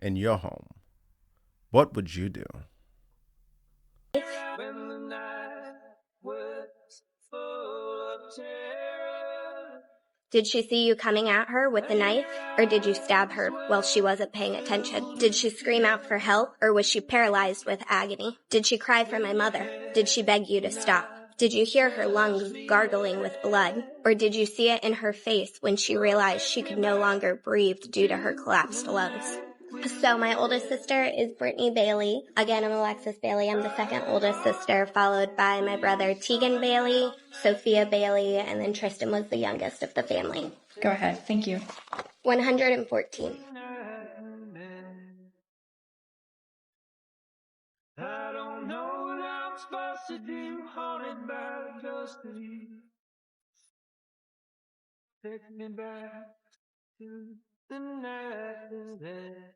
in your home, what would you do? Did she see you coming at her with the knife, or did you stab her while she wasn't paying attention? Did she scream out for help, or was she paralyzed with agony? Did she cry for my mother? Did she beg you to stop? Did you hear her lungs gargling with blood, or did you see it in her face when she realized she could no longer breathe due to her collapsed lungs? So my oldest sister is Brittany Bailey. Again, I'm Alexis Bailey. I'm the second oldest sister, followed by my brother Tegan Bailey, Sophia Bailey, and then Tristan was the youngest of the family. Go ahead. Thank you. 114. I don't know what I'm supposed to do, haunted by the ghost of you. Take me back to the night is there.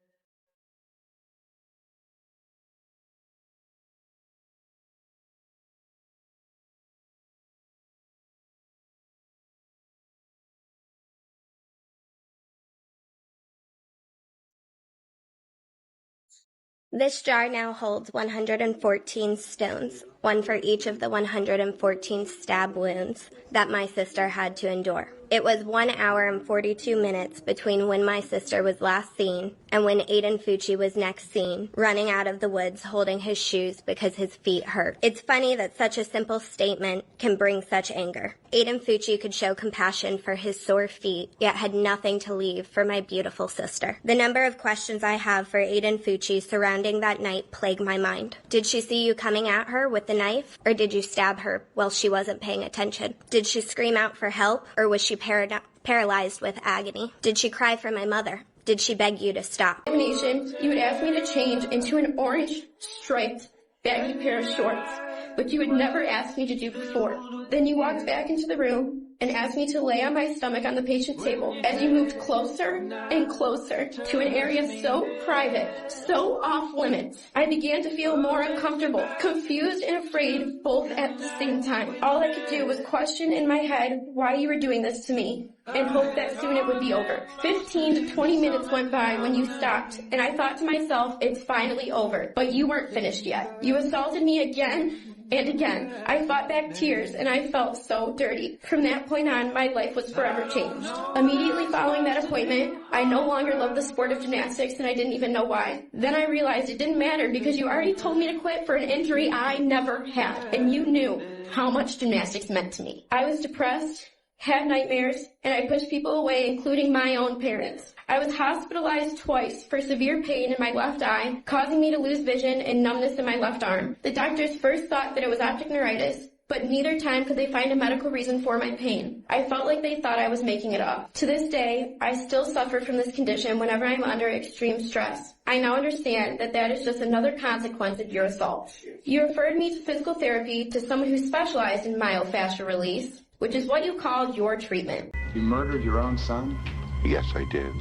This jar now holds 114 stones. one for each of the 114 stab wounds that my sister had to endure. It was 1 hour and 42 minutes between when my sister was last seen and when Aiden Fucci was next seen, running out of the woods holding his shoes because his feet hurt. It's funny that such a simple statement can bring such anger. Aiden Fucci could show compassion for his sore feet, yet had nothing to leave for my beautiful sister. The number of questions I have for Aiden Fucci surrounding that night plague my mind. Did she see you coming at her with the knife, or did you stab her while she wasn't paying attention? Did she scream out for help, or was she paralyzed with agony? Did she cry for my mother? Did she beg you to stop? You would ask me to change into an orange, striped, baggy pair of shorts, which you would never ask me to do before. Then you walked back into the room and asked me to lay on my stomach on the patient table. As you moved closer and closer to an area so private, so off limits, I began to feel more uncomfortable, confused and afraid both at the same time. All I could do was question in my head why you were doing this to me and hope that soon it would be over. 15 to 20 minutes went by when you stopped, and I thought to myself, it's finally over. But you weren't finished yet. You assaulted me again and again. I fought back tears, and I felt so dirty. From that point on, my life was forever changed. Immediately following that appointment, I no longer loved the sport of gymnastics, and I didn't even know why. Then I realized it didn't matter because you already told me to quit for an injury I never had, and you knew how much gymnastics meant to me. I was depressed, had nightmares, and I pushed people away, including my own parents. I was hospitalized twice for severe pain in my left eye, causing me to lose vision and numbness in my left arm. The doctors first thought that it was optic neuritis, but neither time could they find a medical reason for my pain. I felt like they thought I was making it up. To this day, I still suffer from this condition whenever I'm under extreme stress. I now understand that that is just another consequence of your assault. You referred me to physical therapy to someone who specialized in myofascial release, which is what you called your treatment. You murdered your own son? Yes, I did.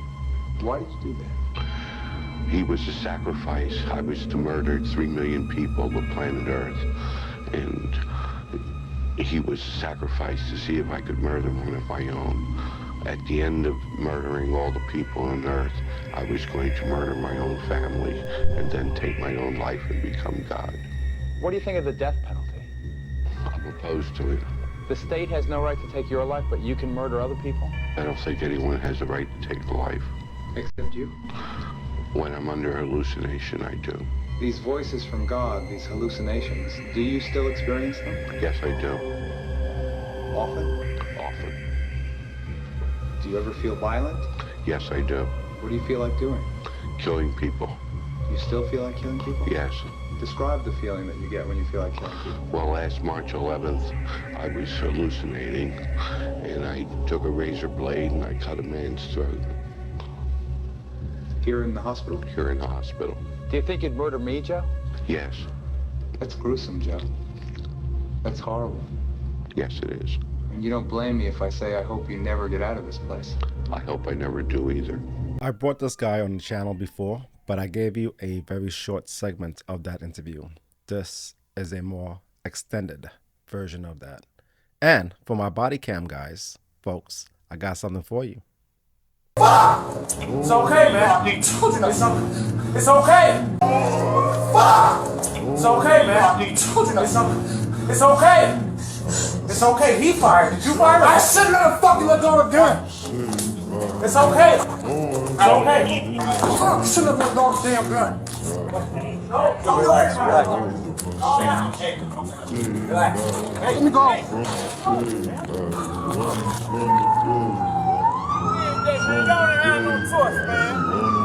Why did you do that? He was a sacrifice. I was to murder 3 million people of planet Earth. And he was sacrificed to see if I could murder one of my own. At the end of murdering all the people on Earth, I was going to murder my own family and then take my own life and become God. What do you think of the death penalty? I'm opposed to it. The state has no right to take your life, but you can murder other people? I don't think anyone has the right to take a life. Except you? When I'm under hallucination, I do. These voices from God, these hallucinations, do you still experience them? Yes, I do. Often? Often. Do you ever feel violent? Yes, I do. What do you feel like doing? Killing people. You still feel like killing people? Yes. Describe the feeling that you get when you feel like killing people. Well, last March 11th, I was hallucinating, and I took a razor blade and I cut a man's throat. Here in the hospital? Here in the hospital. Do you think you'd murder me, Joe? Yes. That's gruesome, Joe. That's horrible. Yes, it is. And you don't blame me if I say I hope you never get out of this place. I hope I never do either. I brought this guy on the channel before, but I gave you a very short segment of that interview. This is a more extended version of that. And for my Bodycam guys, folks, I got something for you. It's okay, man. It's okay. It's okay, man. It's okay. It's okay. He fired. Did you fire? I shouldn't have fucking let go of the gun. It's okay. It's okay. I shouldn't have let go of the damn gun. Relax. Let me go. We don't have no choice, man.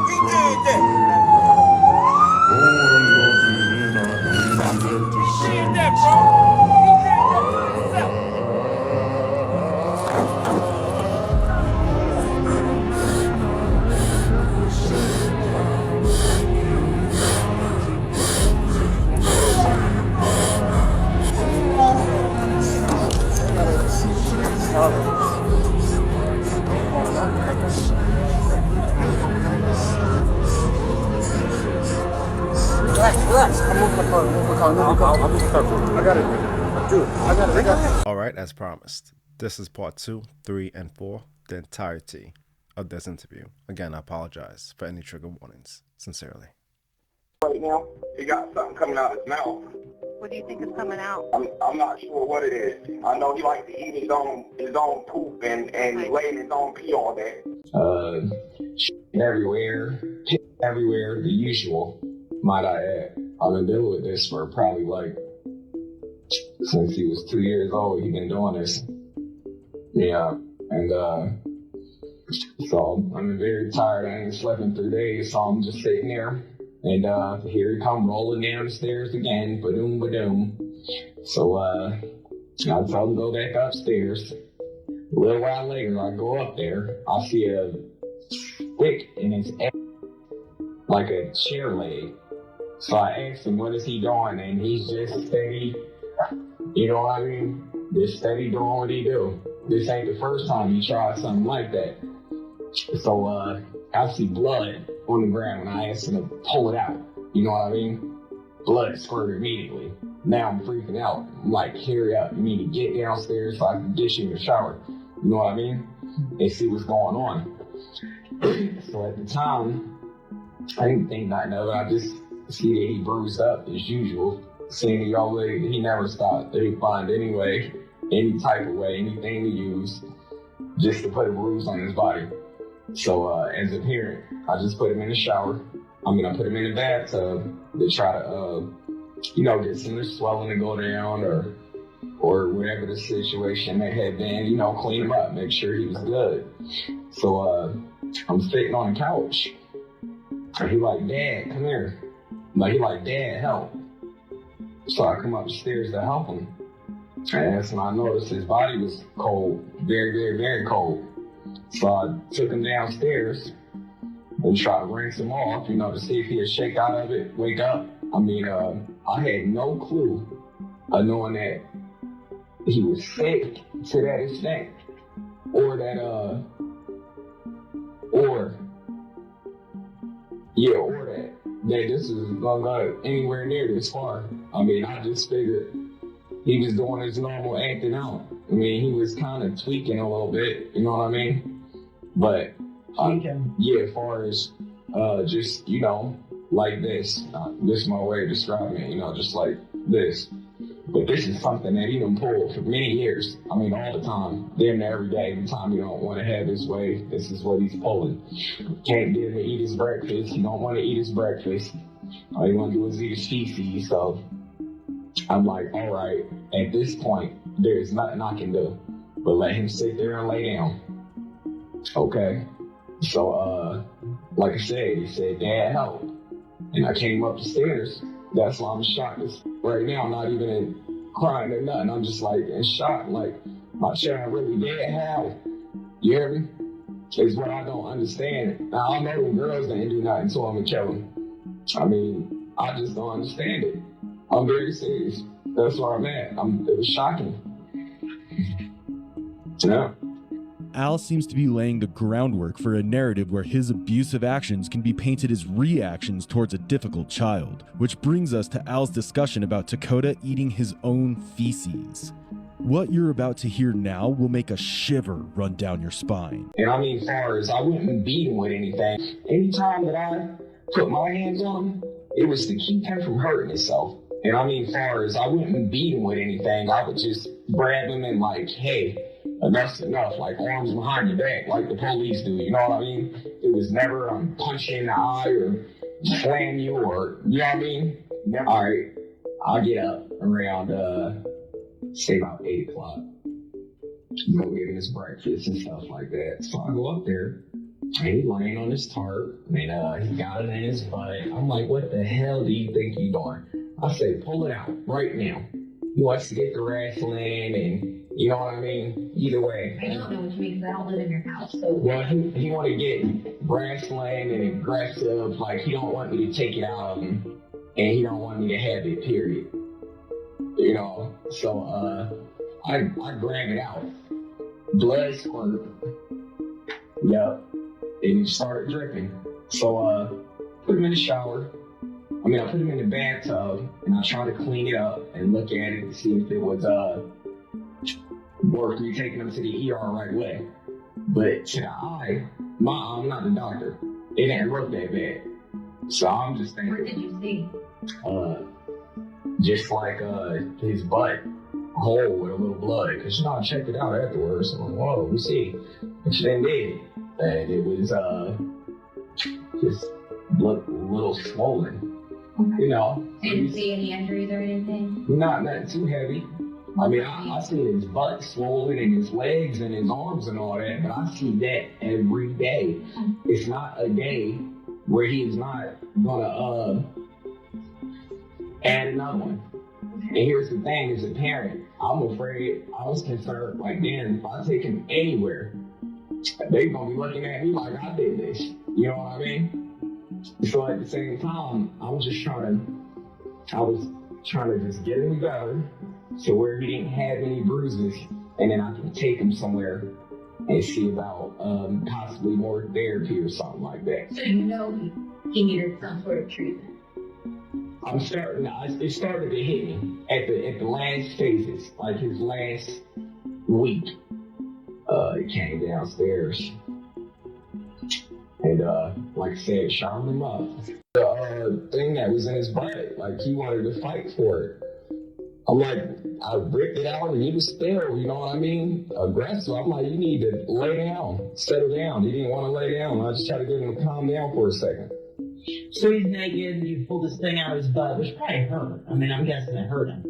We did that. We did that, bro. Relax. I'm moving the car. I got it. Dude, I got it. Alright, as promised. This is part 2, 3, and 4, the entirety of this interview. Again, I apologize for any trigger warnings. Sincerely. Right now, he got something coming out of his mouth. What do you think is coming out? I'm not sure what it is. I know he likes to eat his own poop and lay in his own pee all day. Everywhere, everywhere, the usual, might I add. I've been dealing with this for probably since he was 2 years old, he's been doing this. Yeah, and so I'm very tired. I ain't slept in 3 days, so I'm just sitting there. And here he come rolling down the stairs again, ba-doom, ba-doom. So I tell him to go back upstairs. A little while later, I go up there, I see a stick in his ass, like a chair leg. So I asked him, what is he doing? And he's just steady, you know what I mean? Just steady doing what he do. This ain't the first time he tried something like that. So I see blood on the ground and I asked him to pull it out. You know what I mean? Blood squirted immediately. Now I'm freaking out. I'm like, hurry up. You need to get downstairs so I can get you in the shower. You know what I mean? And see what's going on. So at the time, I didn't think nothing of it. I just see that he bruised up as usual. Seeing he never stopped. He'd find any type of way, anything to use just to put a bruise on his body. So as a parent, I just put him in the shower. I put him in the bathtub to try to, get some of the swelling to go down or whatever the situation may have been, clean him up, make sure he was good. So I'm sitting on the couch. And he like, Dad, come here. He like, Dad, help. So I come up the stairs to help him. And that's when I noticed his body was cold, very, very, very cold. So I took him downstairs and tried to rinse him off, to see if he'd shake out of it, wake up. I had no clue of knowing that he was sick to that extent, or that this is gonna go anywhere near this far. I just figured he was doing his normal acting out. He was kind of tweaking a little bit, you know what I mean? But, as far as, just, like this. This is my way of describing it, just like this. But this is something that he done pulled for many years. All the time. Damn near every day. Every time he don't want to have his way, this is what he's pulling. Can't get him to eat his breakfast. He don't want to eat his breakfast. All he want to do is eat his feces. So I'm like, all right, at this point, there's nothing I can do but let him sit there and lay down. Okay. So, like I said, he said, Dad, help. And I came up the stairs. That's why I'm shocked. Right now, I'm not even crying or nothing. I'm just like in shock. Like, my child really dead. How? You hear me? It's what I don't understand. Now, I know the girls didn't do nothing to him and kill him. I just don't understand it. I'm very serious. That's where I'm at. It was shocking. Yeah. Al seems to be laying the groundwork for a narrative where his abusive actions can be painted as reactions towards a difficult child, which brings us to Al's discussion about Dakota eating his own feces. What you're about to hear now will make a shiver run down your spine. And as far as I wouldn't beat him with anything. Anytime that I put my hands on him, it was to keep him from hurting himself. And as far as I wouldn't beat him with anything, I would just grab him and like, hey, enough's enough, like arms behind your back, like the police do, you know what I mean? It was never punch you in the eye or slam you or, you know what I mean? Never. All right, I'll get up around, say about 8 o'clock. Go get his breakfast and stuff like that. So I go up there, and he's laying on his tarp, and he got it in his butt. I'm like, what the hell do you think you're doing? I say, pull it out right now. He wants to get the wrestling and, you know what I mean? Either way. I don't know what you mean because I don't live in your house. So. Well, he want to get wrestling and aggressive. Like, he don't want me to take it out of him. And he don't want me to have it, period. You know? So, I grab it out. Blood squirt. Yup. And he started dripping. So, put him in the shower. I put him in the bathtub, and I try to clean it up and look at it to see if it was, worth me taking him to the ER right away. But to the eye, I'm not the doctor. It didn't look that bad. So I'm just thinking. Where did you see? just like his butt hole with a little blood. Cause I checked it out afterwards. I'm like, whoa, we see. And she didn't did. And it was just looked a little swollen. You know. Didn't see any injuries or anything? Not too heavy. I mean, I see his butt swollen and his legs and his arms and all that, but I see that every day. It's not a day where he is not gonna add another one. And here's the thing, as a parent, I'm afraid, I was concerned, like, man, if I take him anywhere, they're gonna be looking at me like I did this. You know what I mean? So at the same time, I was trying to just get him better, so where he didn't have any bruises, and then I can take him somewhere and see about possibly more therapy or something like that. So you know he needed some sort of treatment. It started to hit me at the last phases, like his last week. He came downstairs and like I said, sharpened him up. The thing that was in his butt, like he wanted to fight for it. I'm like, I ripped it out and he was still, you know what I mean, aggressive. I'm like, you need to lay down, settle down. He didn't want to lay down. I just tried to get him to calm down for a second. So he's naked and you pull this thing out of his butt, which probably hurt. I mean, I'm guessing it hurt him.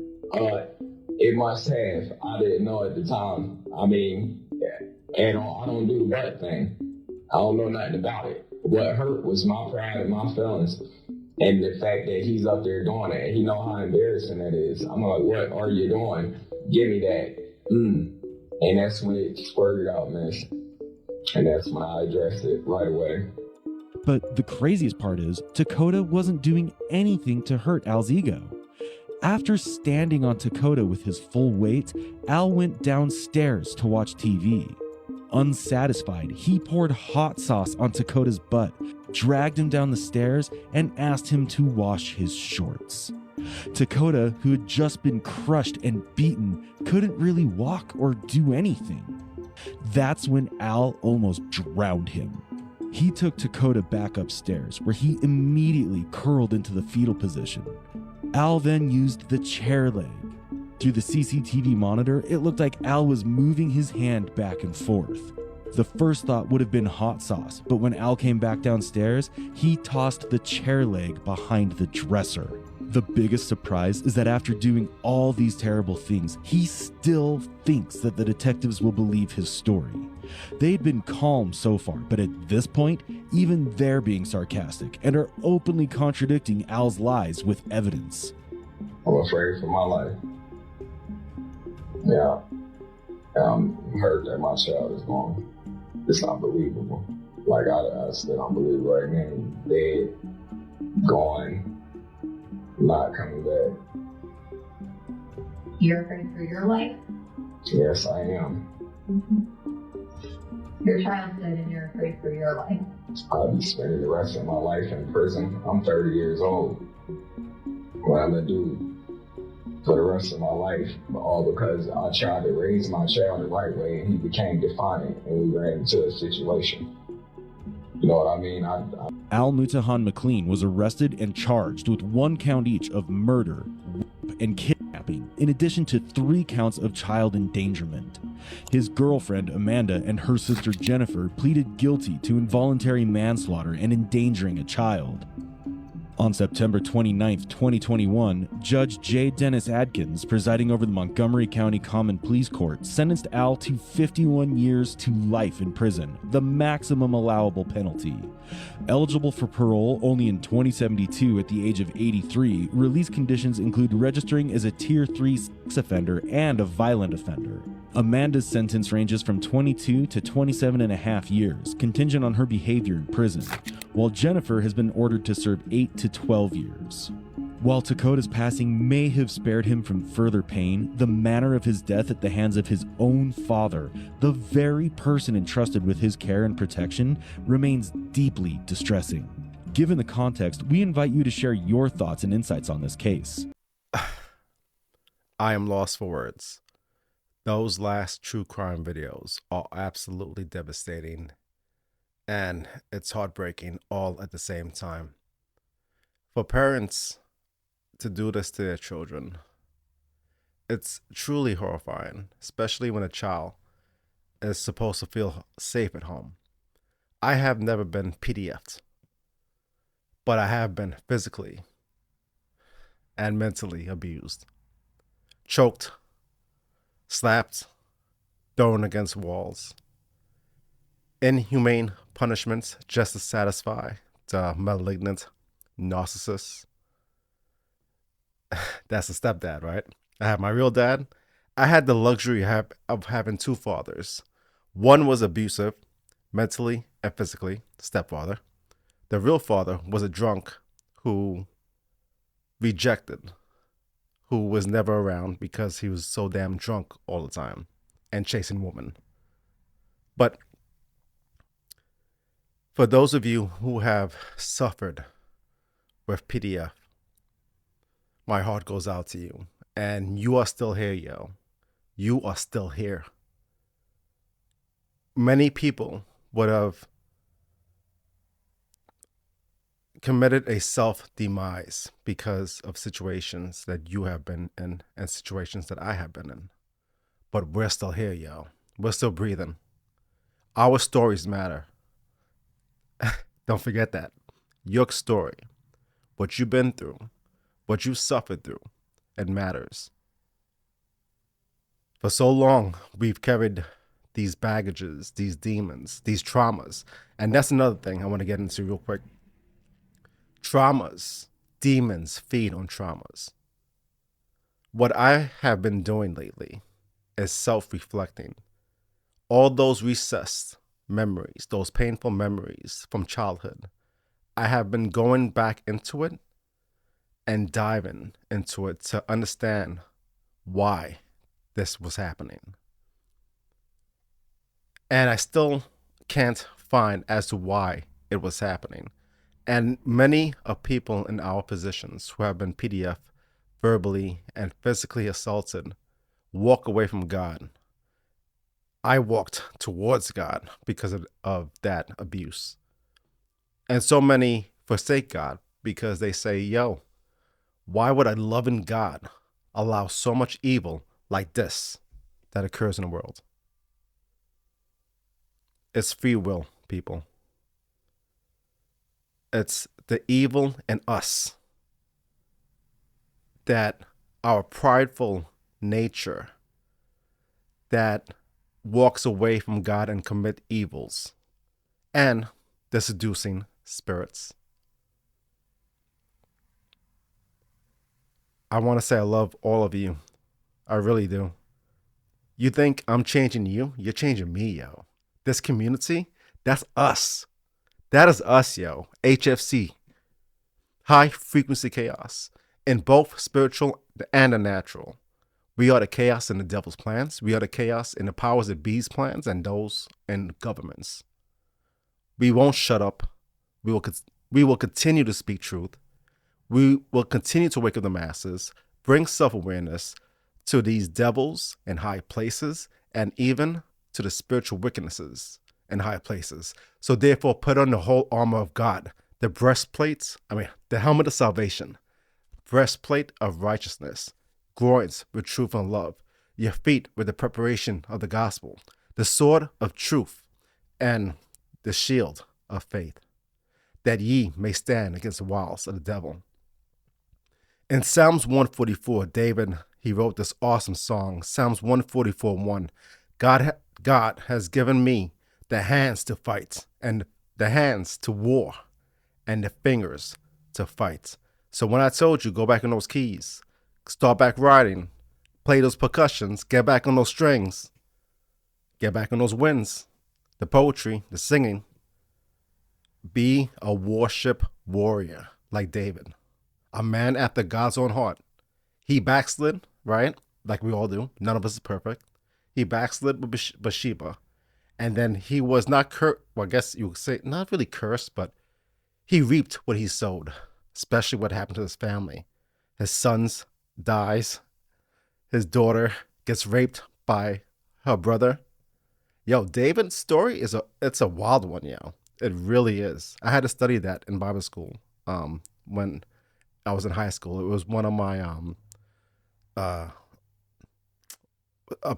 It must have. I didn't know at the time. I mean, and I don't do the butt thing. I don't know nothing about it. What hurt was my pride and my feelings. And the fact that he's up there doing it, he know how embarrassing that is. I'm like, what are you doing? Give me that. And that's when it squirted out, man. And that's when I addressed it right away. But the craziest part is, Dakota wasn't doing anything to hurt Al's ego. After standing on Dakota with his full weight, Al went downstairs to watch TV. Unsatisfied, he poured hot sauce on Dakota's butt, dragged him down the stairs, and asked him to wash his shorts. Dakota, who had just been crushed and beaten, couldn't really walk or do anything. That's when Al almost drowned him. He took Dakota back upstairs, where he immediately curled into the fetal position. Al then used the chair leg. Through the CCTV monitor, it looked like Al was moving his hand back and forth. The first thought would have been hot sauce, but when Al came back downstairs, he tossed the chair leg behind the dresser. The biggest surprise is that after doing all these terrible things, he still thinks that the detectives will believe his story. They'd been calm so far, but at this point, even they're being sarcastic and are openly contradicting Al's lies with evidence. I'm afraid for my life. Yeah. I'm hurt that my child is gone. It's unbelievable. Like, I still don't believe right now. Dead, gone, not coming back. You're afraid for your life? Yes, I am. Your child's dead and you're afraid for your life. I'll be spending the rest of my life in prison. I'm 30 years old. What I'm gonna do for the rest of my life, all because I tried to raise my child the right way and he became defiant and we ran into a situation. You know what I mean? Al Mutahan McLean was arrested and charged with 1 count each of murder, rape, and kidnapping, in addition to 3 counts of child endangerment. His girlfriend, Amanda, and her sister, Jennifer, pleaded guilty to involuntary manslaughter and endangering a child. On September 29, 2021, Judge J. Dennis Adkins, presiding over the Montgomery County Common Pleas Court, sentenced Al to 51 years to life in prison, the maximum allowable penalty. Eligible for parole only in 2072 at the age of 83, release conditions include registering as a Tier 3 sex offender and a violent offender. Amanda's sentence ranges from 22 to 27.5 years, contingent on her behavior in prison, while Jennifer has been ordered to serve 8 to 12 years. While Dakota's passing may have spared him from further pain, the manner of his death at the hands of his own father, the very person entrusted with his care and protection, remains deeply distressing. Given the context, we invite you to share your thoughts and insights on this case. I am lost for words. Those last true crime videos are absolutely devastating, and it's heartbreaking all at the same time. For parents to do this to their children. It's truly horrifying, especially when a child is supposed to feel safe at home. I have never been PDF'd, but I have been physically and mentally abused, choked, slapped, thrown against walls. Inhumane punishments just to satisfy the malignant narcissist. That's a stepdad, right? I have my real dad. I had the luxury of having two fathers. One was abusive, mentally and physically, stepfather. The real father was a drunk who rejected, who was never around because he was so damn drunk all the time and chasing women. But for those of you who have suffered with PDF, my heart goes out to you. And you are still here, yo. You are still here. Many people would have committed a self-demise because of situations that you have been in and situations that I have been in. But we're still here, yo. We're still breathing. Our stories matter. Don't forget that. Your story, what you've been through, what you suffered through, it matters. For so long, we've carried these baggages, these demons, these traumas. And that's another thing I want to get into real quick. Traumas, demons feed on traumas. What I have been doing lately is self-reflecting. All those recessed memories, those painful memories from childhood, I have been going back into it and diving into it to understand why this was happening. And I still can't find as to why it was happening. And many of people in our positions who have been PDF verbally and physically assaulted walk away from God. I walked towards God because of that abuse. And so many forsake God because they say, yo, why would a loving God allow so much evil like this that occurs in the world? It's free will, people. It's the evil in us that our prideful nature that walks away from God and commit evils and the seducing spirits. I want to say I love all of you. I really do. You think I'm changing you? You're changing me, yo. This community, that's us. That is us, yo. HFC. High frequency chaos. In both spiritual and the natural. We are the chaos in the devil's plans. We are the chaos in the powers that be's plans and those in governments. We won't shut up. We will continue to speak truth. We will continue to wake up the masses, bring self-awareness to these devils in high places, and even to the spiritual wickednesses in high places. So therefore, put on the whole armor of God, the the helmet of salvation, breastplate of righteousness, groins with truth and love, your feet with the preparation of the gospel, the sword of truth, and the shield of faith, that ye may stand against the wiles of the devil. In Psalms 144, David, he wrote this awesome song, Psalms 144:1. God has given me the hands to fight, and the hands to war, and the fingers to fight. So when I told you, go back on those keys, start back writing, play those percussions, get back on those strings, get back on those winds, the poetry, the singing. Be a warship warrior like David, a man after God's own heart. He backslid, right? Like we all do. None of us is perfect. He backslid with Bathsheba. And then he was not cursed. Well, I guess you would say not really cursed, but he reaped what he sowed, especially what happened to his family. His sons dies. His daughter gets raped by her brother. Yo, David's story it's a wild one, yo. It really is. I had to study that in Bible school when I was in high school. It was one of my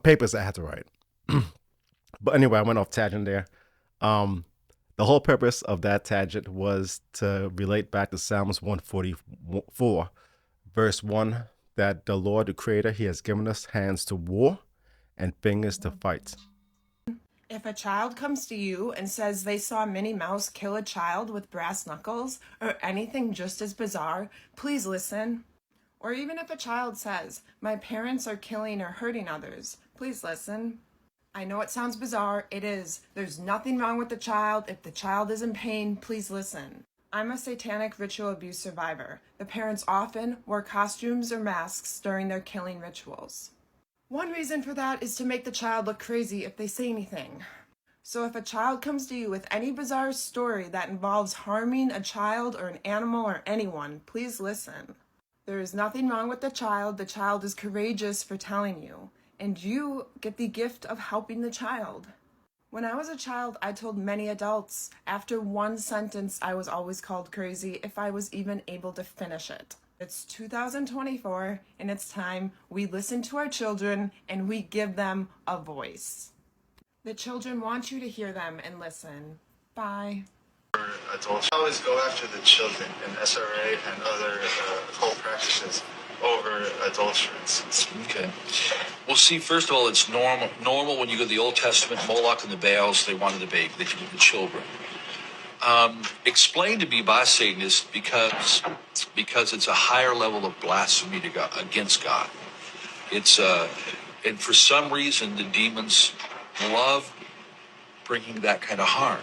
papers I had to write. But anyway, I went off tangent there. The whole purpose of that tangent was to relate back to Psalms 144, verse 1, that the Lord, the Creator, He has given us hands to war and fingers to fight. If a child comes to you and says they saw Minnie Mouse kill a child with brass knuckles or anything just as bizarre, please listen. Or even if a child says, my parents are killing or hurting others, please listen. I know it sounds bizarre, it is. There's nothing wrong with the child. If the child is in pain, please listen. I'm a satanic ritual abuse survivor. The parents often wore costumes or masks during their killing rituals. One reason for that is to make the child look crazy if they say anything. So if a child comes to you with any bizarre story that involves harming a child or an animal or anyone, please listen. There is nothing wrong with the child is courageous for telling you, and you get the gift of helping the child. When I was a child, I told many adults, after one sentence I was always called crazy if I was even able to finish it. It's 2024, and it's time we listen to our children and we give them a voice. The children want you to hear them and listen. Bye. Adults always go after the children in SRA and other occult practices over adults, for instance. Okay. Well, see, first of all, it's normal when you go to the Old Testament, Moloch and the Baals, they wanted the baby, they wanted the children. Explained to me by Satanists because it's a higher level of blasphemy to God, against God. It's and for some reason the demons love bringing that kind of harm.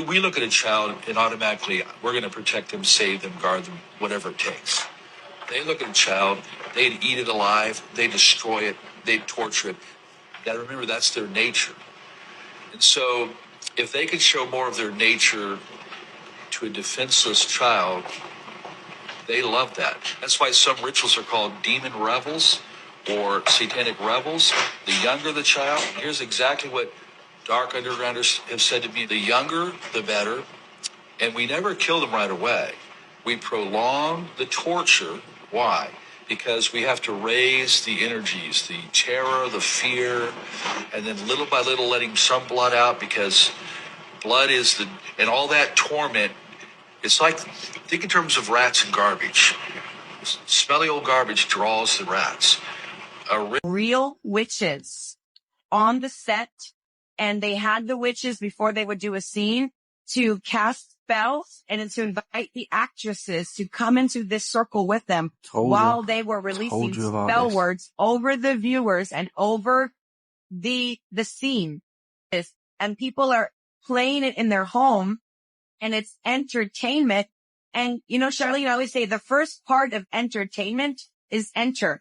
We look at a child and automatically we're going to protect them, save them, guard them, whatever it takes. They look at a child, they'd eat it alive, they destroy it, they'd torture it. You got to remember that's their nature. And so if they could show more of their nature to a defenseless child, they love that. That's why some rituals are called demon revels or satanic revels. The younger the child, here's exactly what Dark Undergrounders have said to me, the younger, the better. And we never kill them right away. We prolong the torture. Why? Because we have to raise the energies, the terror, the fear, and then little by little letting some blood out, because blood is and all that torment, it's like, think in terms of rats and garbage. Smelly old garbage draws the rats. Real witches on the set, and they had the witches before they would do a scene to cast spells and to invite the actresses to come into this circle with them while they were releasing spell words over the viewers and over the scene. And people are playing it in their home, and it's entertainment. And, you know, Charlene, I always say the first part of entertainment is enter.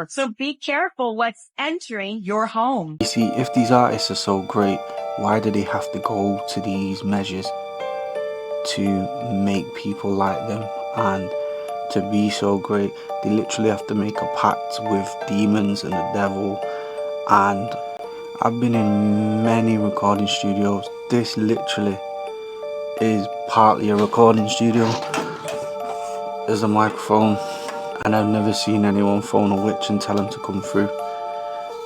So be careful what's entering your home. You see, if these artists are so great, why do they have to go to these measures to make people like them? And to be so great, they literally have to make a pact with demons and the devil. And I've been in many recording studios. This literally is partly a recording studio. There's a microphone, and I've never seen anyone phone a witch and tell them to come through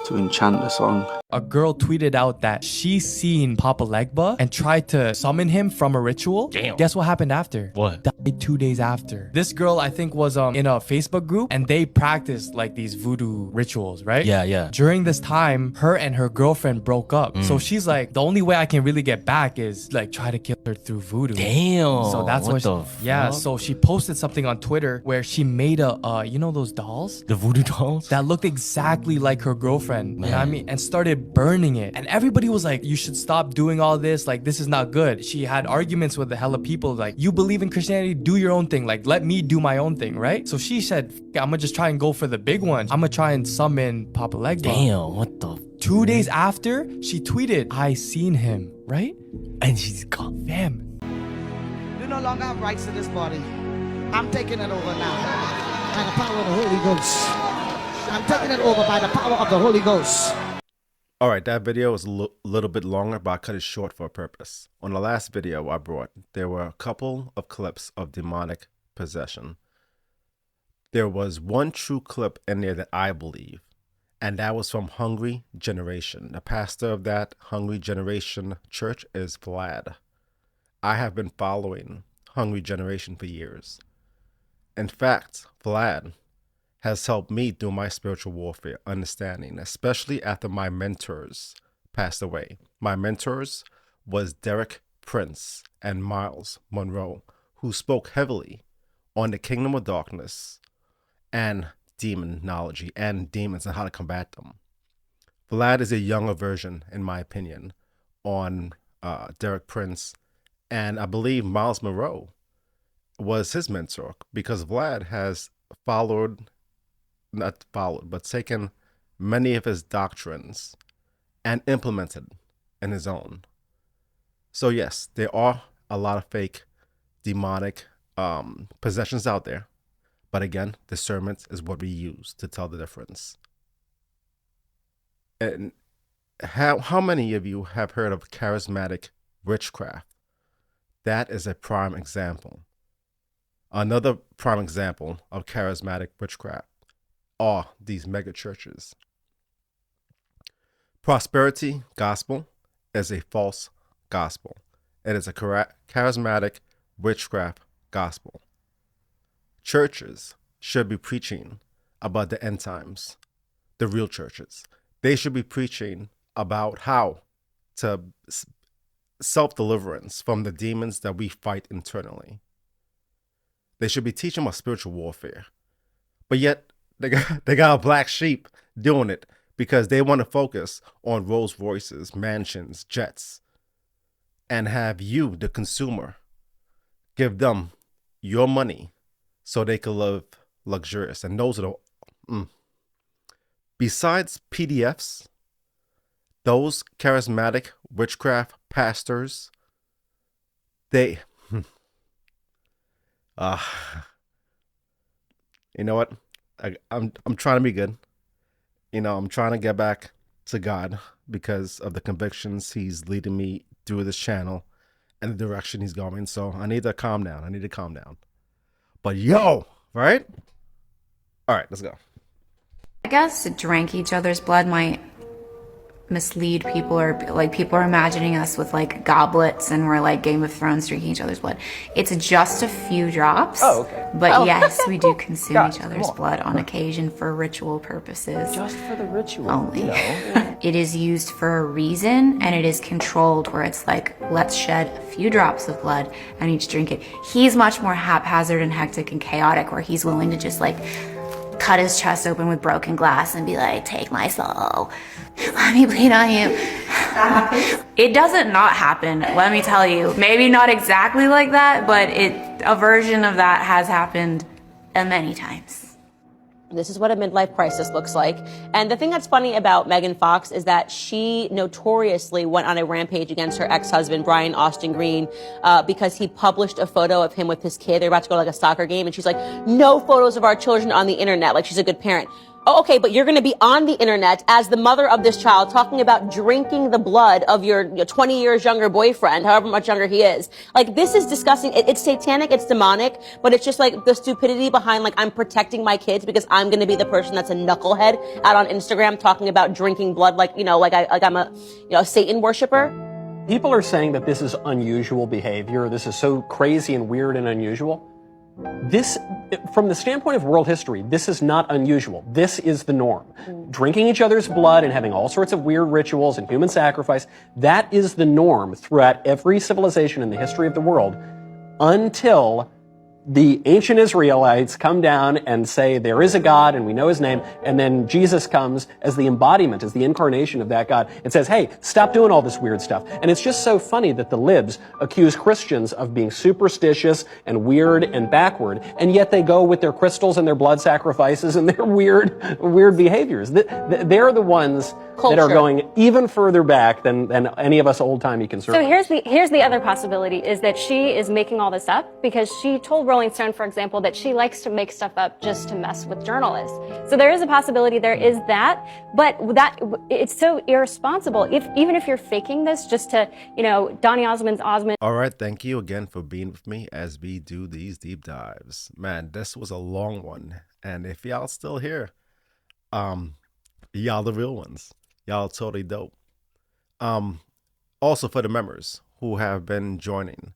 to enchant the song. A girl tweeted out that she seen Papa Legba and tried to summon him from a ritual. Damn. Guess what happened after? What? Died 2 days after. This girl, I think, was in a Facebook group, and they practiced like these voodoo rituals, right? Yeah. During this time, her and her girlfriend broke up. So she's like, the only way I can really get back is like try to kill her through voodoo. Damn. So that's what so she posted something on Twitter where she made a you know those dolls? The voodoo dolls? That looked exactly like her girlfriend. Man. You know what I mean? And started burning it. And everybody was like, you should stop doing all this. Like, this is not good. She had arguments with the hella people. Like, you believe in Christianity, do your own thing. Like, let me do my own thing, right? So she said, I'm gonna just try and go for the big one. I'm gonna try and summon Papa Legba. Damn, what the? 2 days after, she tweeted, I seen him, right? And she's gone. Fam. You no longer have rights to this body. I'm taking it over now. By the power of the Holy Ghost. I'm taking it over by the power of the Holy Ghost. All right, that video was a little bit longer, but I cut it short for a purpose. On the last video I brought, there were a couple of clips of demonic possession. There was one true clip in there that I believe, and that was from Hungry Generation. The pastor of that Hungry Generation church is Vlad. I have been following Hungry Generation for years. In fact, Vlad has helped me through my spiritual warfare understanding, especially after my mentors passed away. My mentors was Derek Prince and Miles Monero, who spoke heavily on the kingdom of darkness and demonology and demons and how to combat them. Vlad is a younger version, in my opinion, on Derek Prince, and I believe Miles Monero was his mentor because Vlad has taken many of his doctrines and implemented in his own. So yes, there are a lot of fake demonic possessions out there. But again, discernment is what we use to tell the difference. And how many of you have heard of charismatic witchcraft? That is a prime example. Another prime example of charismatic witchcraft are these mega churches. Prosperity gospel is a false gospel. It is a charismatic witchcraft gospel. Churches should be preaching about the end times, the real churches. They should be preaching about how to self-deliverance from the demons that we fight internally. They should be teaching about spiritual warfare. But yet, they got a black sheep doing it because they want to focus on Rolls Royces, mansions, jets, and have you, the consumer, give them your money so they can live luxurious. And those are the... Besides PDFs, those charismatic witchcraft pastors, they... you know what? I'm trying to be good. You know, I'm trying to get back to God because of the convictions He's leading me through this channel and the direction He's going. So I need to calm down. But yo, right? All right, let's go. I guess drink each other's blood might mislead people, or like people are imagining us with like goblets and we're like Game of Thrones drinking each other's blood. It's just a few drops. Oh, okay. But yes, we do consume each other's blood on occasion for ritual purposes. Just for the ritual. Only. You know. It is used for a reason, and it is controlled where it's like, let's shed a few drops of blood and each drink it. He's much more haphazard and hectic and chaotic, where he's willing to just like cut his chest open with broken glass and be like, take my soul. Let me bleed on you. It doesn't not happen, let me tell you. Maybe not exactly like that, but a version of that has happened many times. This is what a midlife crisis looks like. And the thing that's funny about Megan Fox is that she notoriously went on a rampage against her ex-husband, Brian Austin Green, because he published a photo of him with his kid. They're about to go to like a soccer game, and she's like, no photos of our children on the internet. Like, she's a good parent. Oh, okay, but you're going to be on the internet as the mother of this child talking about drinking the blood of your 20 years younger boyfriend, however much younger he is. Like, this is disgusting. It's satanic, it's demonic, but it's just like the stupidity behind, like, I'm protecting my kids because I'm going to be the person that's a knucklehead out on Instagram talking about drinking blood like I'm a Satan worshiper. People are saying that this is unusual behavior. This is so crazy and weird and unusual. This, from the standpoint of world history, this is not unusual. This is the norm. Drinking each other's blood and having all sorts of weird rituals and human sacrifice, that is the norm throughout every civilization in the history of the world until the ancient Israelites come down and say there is a God and we know his name, and then Jesus comes as the embodiment, as the incarnation of that God, and says, hey, stop doing all this weird stuff. And it's just so funny that the libs accuse Christians of being superstitious and weird and backward, and yet they go with their crystals and their blood sacrifices and their weird behaviors. They're the ones that are going even further back than any of us old-timey So conservatives. here's the other possibility, is that she is making all this up because she told Rolling Stone, for example, that she likes to make stuff up just to mess with journalists. So there is a possibility there is that, but that it's so irresponsible. Even if you're faking this just to, Donny Osmond's Osmond. All right, thank you again for being with me as we do these deep dives. Man, this was a long one, and if y'all still here, y'all the real ones. Y'all totally dope. Also for the members who have been joining,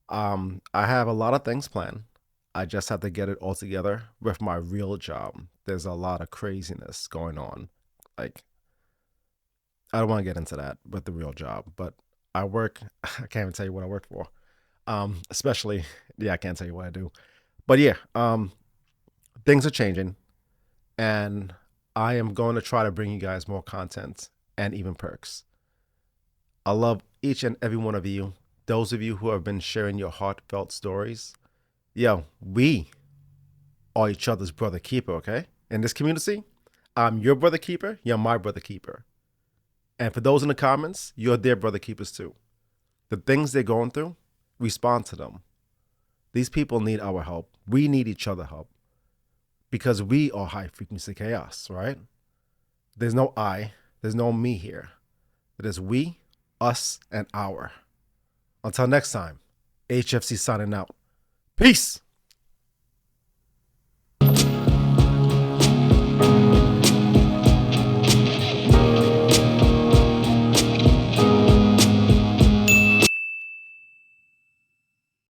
I have a lot of things planned. I just have to get it all together with my real job. There's a lot of craziness going on. Like, I don't want to get into that with the real job, but I can't even tell you what I work for. Especially, I can't tell you what I do. But yeah, things are changing, and I am going to try to bring you guys more content and even perks. I love each and every one of you. Those of you who have been sharing your heartfelt stories. Yo, we are each other's brother keeper, okay? In this community, I'm your brother keeper, you're my brother keeper. And for those in the comments, you're their brother keepers too. The things they're going through, respond to them. These people need our help. We need each other help. Because we are high frequency chaos, right? There's no I, there's no me here. It is we, us, and our. Until next time, HFC signing out. Peace!